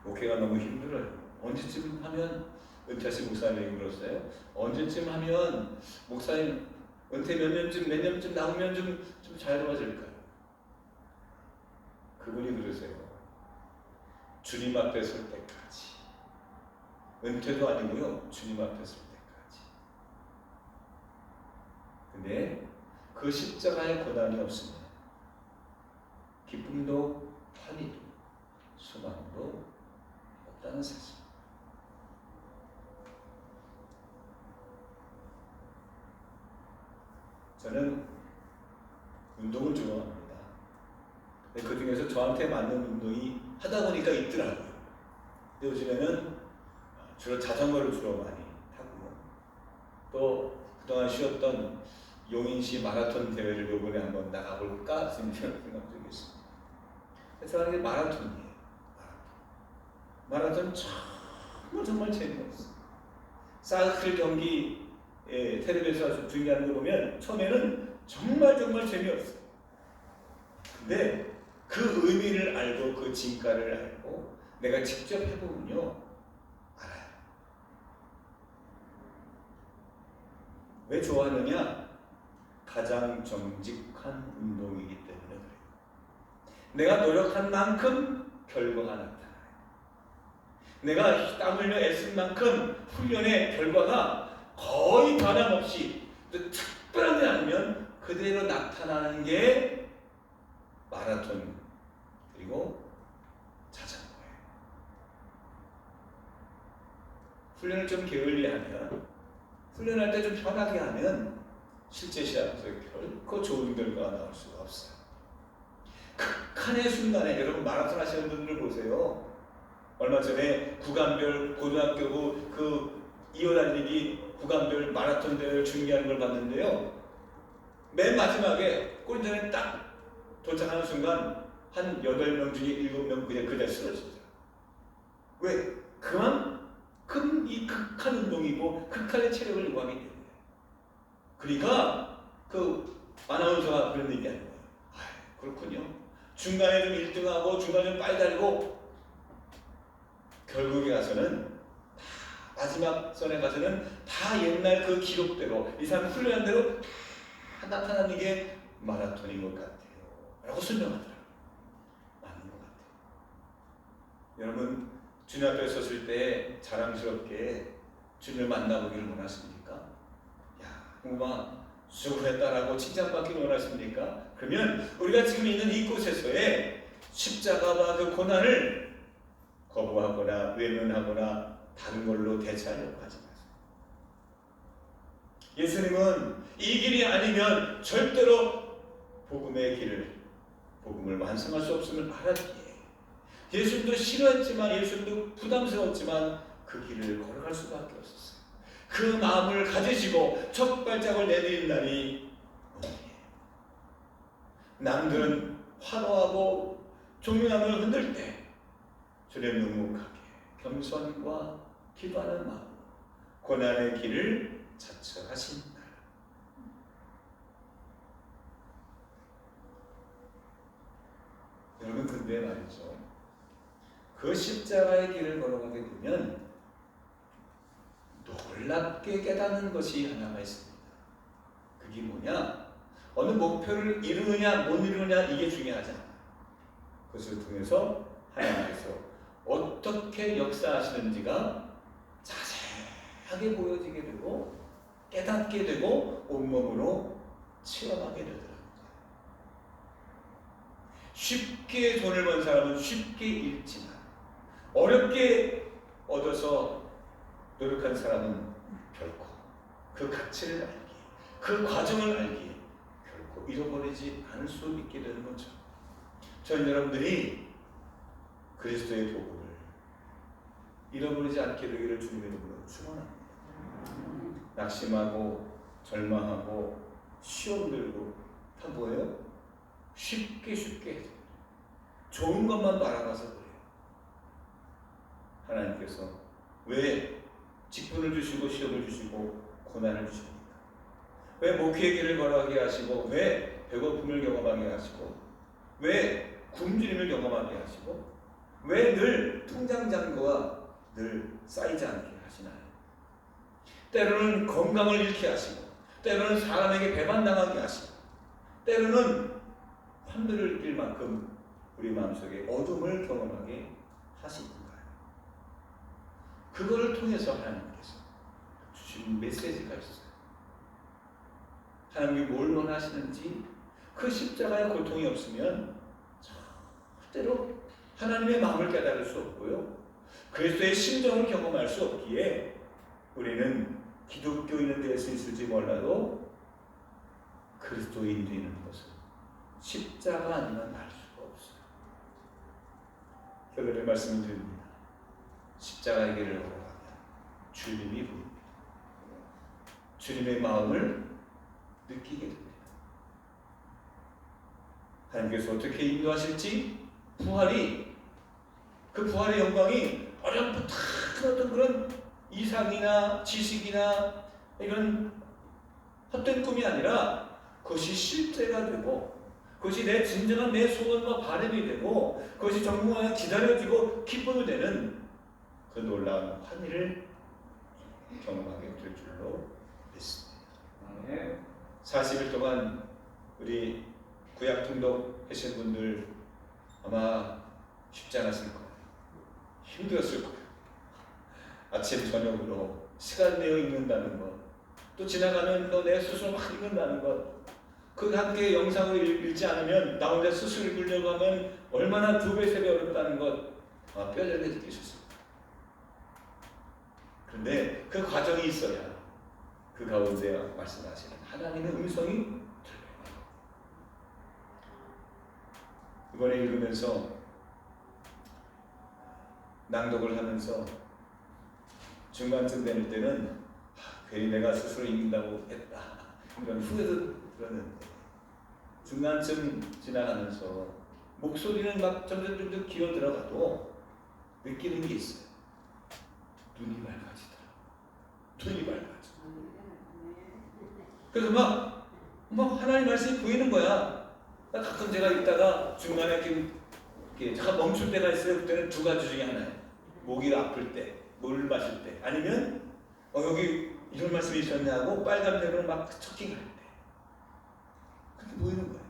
목회가 너무 힘들어요. 언제쯤 하면 은퇴하신 목사님에게 물었어요. 언제쯤 하면 목사님 은퇴 몇 년쯤 나오면 좀 자유로워질까요? 그분이 그러세요. 주님 앞에 설 때까지. 은퇴도 아니고요. 주님 앞에 설 때까지. 근데 그 십자가의 고난이 없으면 기쁨도 환희도 소망도 없다는 사실. 저는 운동을 좋아합니다. 그 중에서 저한테 맞는 운동이 하다 보니까 있더라고요. 요즘에는 주로 자전거를 주로 많이 타고요. 또 그동안 쉬었던 용인시 마라톤 대회를 이번에 한번 나가볼까 생각 중에 있습니다. 저는 마라톤이에요. 마라톤 정말 재미없어요. 사이클 경기 텔레비에서 중계하는 거 보면 처음에는 정말 재미없어요. 근데 그 의미를 알고 그 진가를 알고 내가 직접 해보면요 알아요. 왜 좋아하느냐? 가장 정직한 운동이기 때문에 그래요. 내가 노력한 만큼 결과가 나타나요. 내가 땀 흘려 애쓴 만큼 훈련의 결과가 거의 변함없이 특별한 게 아니면 그대로 나타나는 게 마라톤 그리고 자전거예요. 훈련을 좀 게을리하면 훈련할 때 좀 편하게 하면 실제 시합에서 결코 좋은 결과가 나올 수가 없어요. 극한의 순간에 여러분 마라톤 하시는 분들 보세요. 얼마 전에 구간별 고등학교부 그 이어달리기 구간별 마라톤 대회를 중계하는 걸 봤는데요. 맨 마지막에 골전에 딱 도착하는 순간 한 8명 중에 7명 그냥 그대로 쓰러지죠. 왜? 그만큼 이 극한 운동이고 극한의 체력을 요구하기 때문에. 그러니까 그 아나운서가 그런 얘기하는 거예요. 그렇군요. 중간에 좀 1등하고 중간에 좀 빨리 달리고 결국에 가서는 마지막 선에 가서는 다 옛날 그 기록대로 이 사람 훈련한 대로 다 나타나는 게 마라톤인 것 같아요 라고 설명하더라고요. 맞는 것 같아요. 여러분 주님 앞에 섰을 때 자랑스럽게 주님을 만나보기를 원하십니까? 야, 홍마 수고했다라고 칭찬받기를 원하십니까? 그러면 우리가 지금 있는 이곳에서의 십자가와 그 고난을 거부하거나 외면하거나 다른 걸로 대체하려고 하지 마세요. 예수님은 이 길이 아니면 절대로 복음을 완성할 수 없음을 알았기에 예수님도 싫어했지만 예수님도 부담스러웠지만 그 길을 걸어갈 수밖에 없었어요. 그 마음을 가지시고 첫 발짝을 내디딘 날이 오늘이에요. 남들은 환호하고 종려함을 흔들 때 주님 묵묵하게 겸손과 기도하는 마음 고난의 길을 자처하신 날. 여러분 근데 말이죠. 그 십자가의 길을 걸어가게 되면 놀랍게 깨닫는 것이 하나가 있습니다. 그게 뭐냐? 어느 목표를 이루느냐 못 이루느냐 이게 중요하지 않아요. 그것을 통해서 하나님께서 어떻게 역사하시는지가 자세하게 보여지게 되고 깨닫게 되고 온몸으로 체험하게 되더라고요. 쉽게 돈을 번 사람은 쉽게 잃지만 어렵게 얻어서 노력한 사람은 결코 그 가치를 알기에 그 과정을 알기에 결코 잃어버리지 않을 수 있게 되는 거죠. 저는 여러분들이 그리스도의 복음을 잃어버리지 않게 되기를 주님의 이름으로 축원합니다. 낙심하고 절망하고 시험 들고 다 뭐예요? 쉽게 해서 좋은 것만 바라봐서 그래요. 하나님께서 왜 직분을 주시고 시험을 주시고 고난을 주십니까? 왜 목회의 길을 걸어가게 하시고 왜 배고픔을 경험하게 하시고 왜 굶주림을 경험하게 하시고 왜 늘 통장 잔고가 늘 쌓이지 않게 하시나요? 때로는 건강을 잃게 하시고 때로는 사람에게 배반당하게 하시고 때로는 환들을 낄 만큼 우리 마음속에 어둠을 경험하게 하시는가요? 그거를 통해서 하나님께서 주신 메시지가 있어요. 하나님이 뭘 원하시는지 그 십자가의 고통이 없으면 절대로 하나님의 마음을 깨달을 수 없고요. 그리스도의 심정을 경험할 수 없기에 우리는 기독교 있는 데서 있을지 몰라도 그리스도인이 되는 것은 십자가 아니면 알 수가 없어요. 결론의 말씀을 드립니다. 십자가의 길을 걸어가면 주님이 보입니다. 주님의 마음을 느끼게 됩니다. 하나님께서 어떻게 인도하실지 그 부활의 영광이 어렴풋한 어떤 그런 이상이나 지식이나 이런 헛된 꿈이 아니라 그것이 실제가 되고 그것이 내 진정한 내 소원과 바람이 되고 그것이 정말 기다려지고 기쁨이 되는 그 놀라운 환희를 경험하게 될 줄로 믿습니다. 40일 동안 우리 구약 통독하신 분들 아마 쉽지 않았을 거예요. 힘들었을 거예요. 아침 저녁으로 시간 내어 읽는다는 것, 또 지나가면 또 내 스스로 막 읽는다는 것, 그 함께 영상을 읽지 않으면 나 혼자 스스로 읽으려고 하면 얼마나 2배, 3배 어렵다는 것 뼈저리게 느끼셨습니다. 그런데 그 과정이 있어야 그 가운데 말씀하시는 하나님의 음성이 들려요. 이번에 읽으면서 낭독을 하면서 중간쯤 되는 때는 괜히 내가 스스로 읽는다고 했다 이런 후회도 들었는데 중간쯤 지나가면서 목소리는 막 점점 기어 들어가도 느끼는 게 있어요. 눈이 맑아지더라. 눈이 맑아져. 그래서 막 하나님 말씀이 보이는 거야. 가끔 제가 읽다가 중간에 이렇게 잠깐 멈출 때가 있어요. 그때는 2가지 중에 하나예요. 목이 아플 때, 물을 마실 때, 아니면 여기 이런 말씀이 있었냐고 빨간 펜으로 막 척킹할 때 그렇게 보이는 거예요.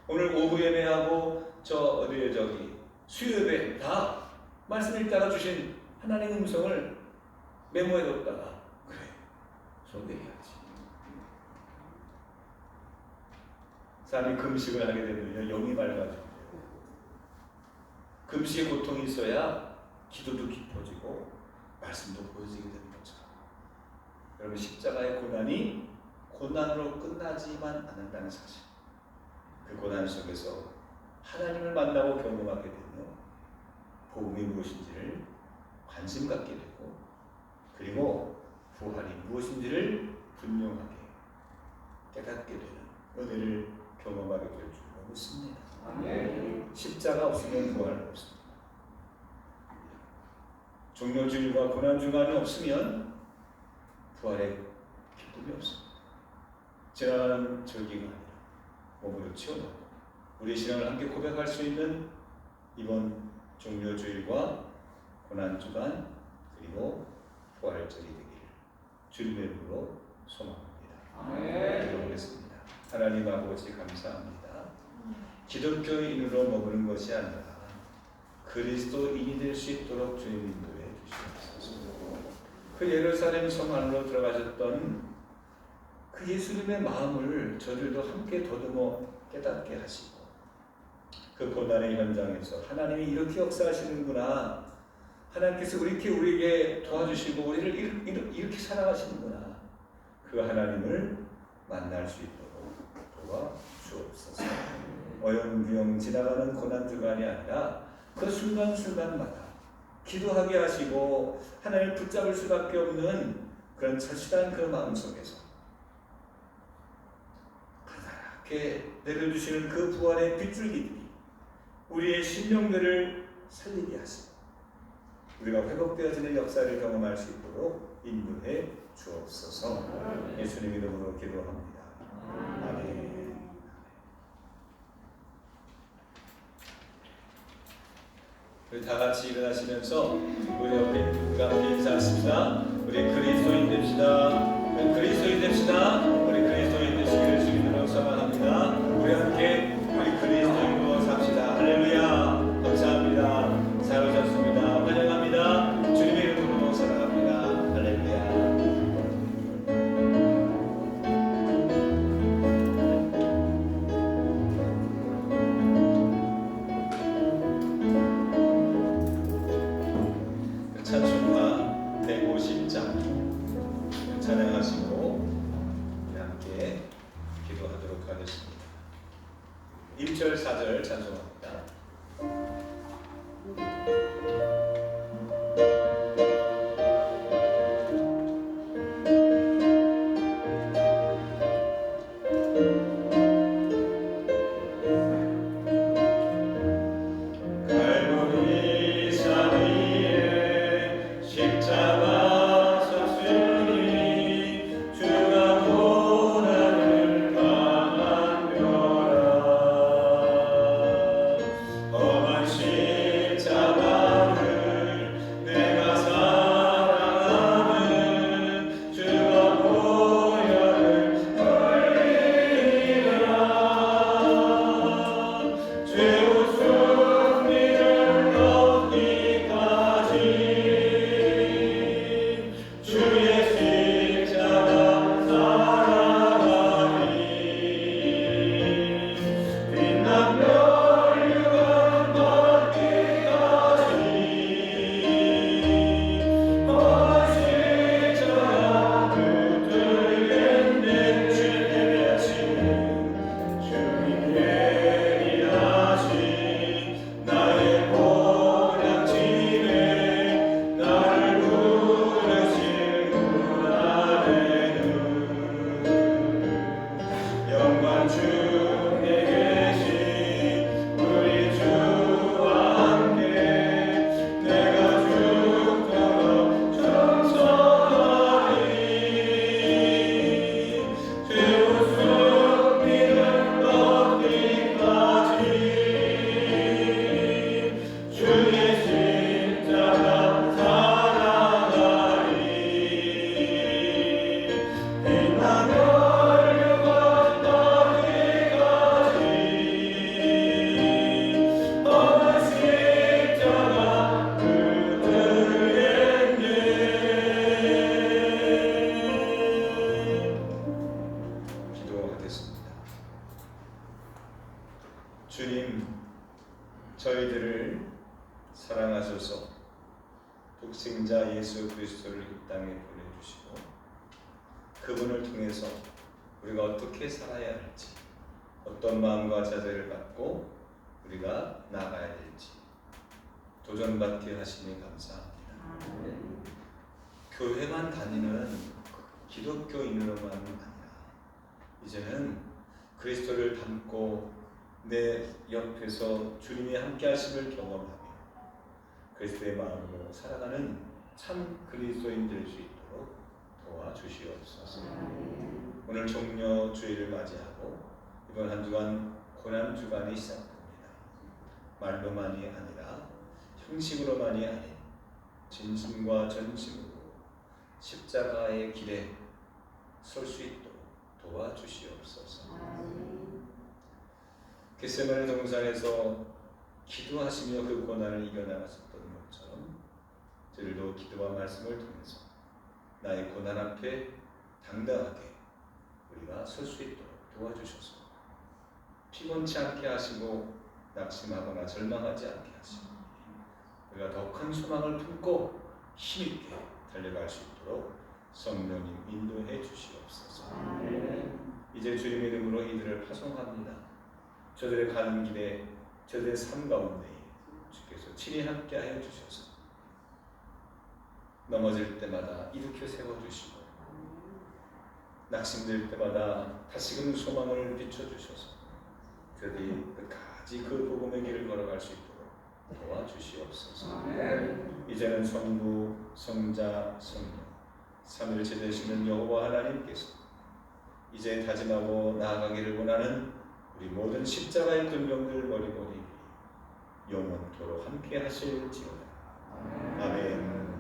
오늘 오후 예배하고 저기 수요 예배 다 말씀 읽다가 주신 하나님의 음성을 메모해뒀다가 그래 소개해야지. 사람이 금식을 하게 되면 영이 맑아져요. 금식의 고통이 있어야 기도도 깊어지고 말씀도 보여지게 되는 거죠. 여러분 십자가의 고난이 고난으로 끝나지만 않는다는 사실, 그 고난 속에서 하나님을 만나고 경험하게 되며 복음이 무엇인지를 관심 갖게 되고 그리고 부활이 무엇인지를 분명하게 깨닫게 되는 은혜를 경험하게 될 줄로 믿습니다. 십자가 없으면 부활은 없습니다. 종료주일과 고난주간이 없으면 부활의 기쁨이 없습니다. 지나가는 절기가 아니라 몸으로 치워놓고 우리 신앙을 함께 고백할 수 있는 이번 종료주일과 고난주간 그리고 부활절이 되기를 주님의 이름으로 소망합니다. 기도하겠습니다. 하나님 아버지 감사합니다. 기독교인으로 머무는 것이 아니라 그리스도인이 될 수 있도록 주님 인도해 주시옵소서. 그 예루살렘 성 안으로 들어가셨던 그 예수님의 마음을 저들도 함께 더듬어 깨닫게 하시고 그 고난의 현장에서 하나님이 이렇게 역사하시는구나, 하나님께서 이렇게 우리에게 도와주시고 우리를 이렇게 사랑하시는구나, 그 하나님을 만날 수 있도록 도와주옵소서. 어영부영 지나가는 고난주간이 아니라 그 순간순간마다 기도하게 하시고 하나님을 붙잡을 수밖에 없는 그런 절실한 그 마음속에서 가볍게 내려주시는 그 부활의 빗줄기들이 우리의 심령들을 살리게 하시고 우리가 회복되어지는 역사를 경험할 수 있도록 인도해 주옵소서. 예수님 이름으로 기도합니다. 아멘. 우리 다 같이 일어나시면서 우리 옆에 누가 함께 인사하십시다. 우리 그리스도인 됩시다. 우리 그리스도인 됩시다. 우리 그리스도인 되시기를 주님으로 소망합니다. 우리 함께 우리 그리스도인으로 삽시다. 할렐루야. 감사합니다. 잘 오셨습니다. 환영합니다. 주님의 이름으로 사랑합니다. 할렐루야. 찬송가 150장 찬양하시고 1절 4절 찬송합니다. 주님, 저희들을 사랑하셔서 독생자 예수 그리스도를 이 땅에 보내주시고 그분을 통해서 우리가 어떻게 살아야 할지, 어떤 마음과 자세를 갖고 우리가 나가야 될지 도전받게 하시니 감사합니다. 교회만 다니는 기독교인으로만은 아니라 이제는 그리스도를 닮고 내 옆에서 주님이 함께 하심을 경험하며 그리스도의 마음으로 살아가는 참 그리스도인 될 수 있도록 도와주시옵소서. 오늘 종려 주일을 맞이하고 이번 한 주간 고난 주간이 시작됩니다. 말로만이 아니라 형식으로만이 아닌 진심과 전심으로 십자가의 길에 설 수 있도록 도와주시옵소서. 겟세마네 동산에서 기도하시며 그 고난을 이겨나갔었던 것처럼 저희도 기도와 말씀을 통해서 나의 고난 앞에 당당하게 우리가 설 수 있도록 도와주셔서 피곤치 않게 하시고 낙심하거나 절망하지 않게 하시고 우리가 더 큰 소망을 품고 힘있게 달려갈 수 있도록 성령님 인도해 주시옵소서. 이제 주님의 이름으로 이들을 파송합니다. 저들의 가는 길에 저들의 삶 가운데 주께서 친히 함께 하여 주셔서 넘어질 때마다 일으켜 세워주시고 낙심될 때마다 다시금 소망을 비춰주셔서 그들이 끝까지 그 복음의 길을 걸어갈 수 있도록 도와주시옵소서. 이제는 성부, 성자, 성령 삼위일체 되시는 여호와 하나님께서 이제 다짐하고 나아가기를 원하는 우리 모든 십자가의 군병들 머리머리 영원토록 함께 하실지어다. 아멘.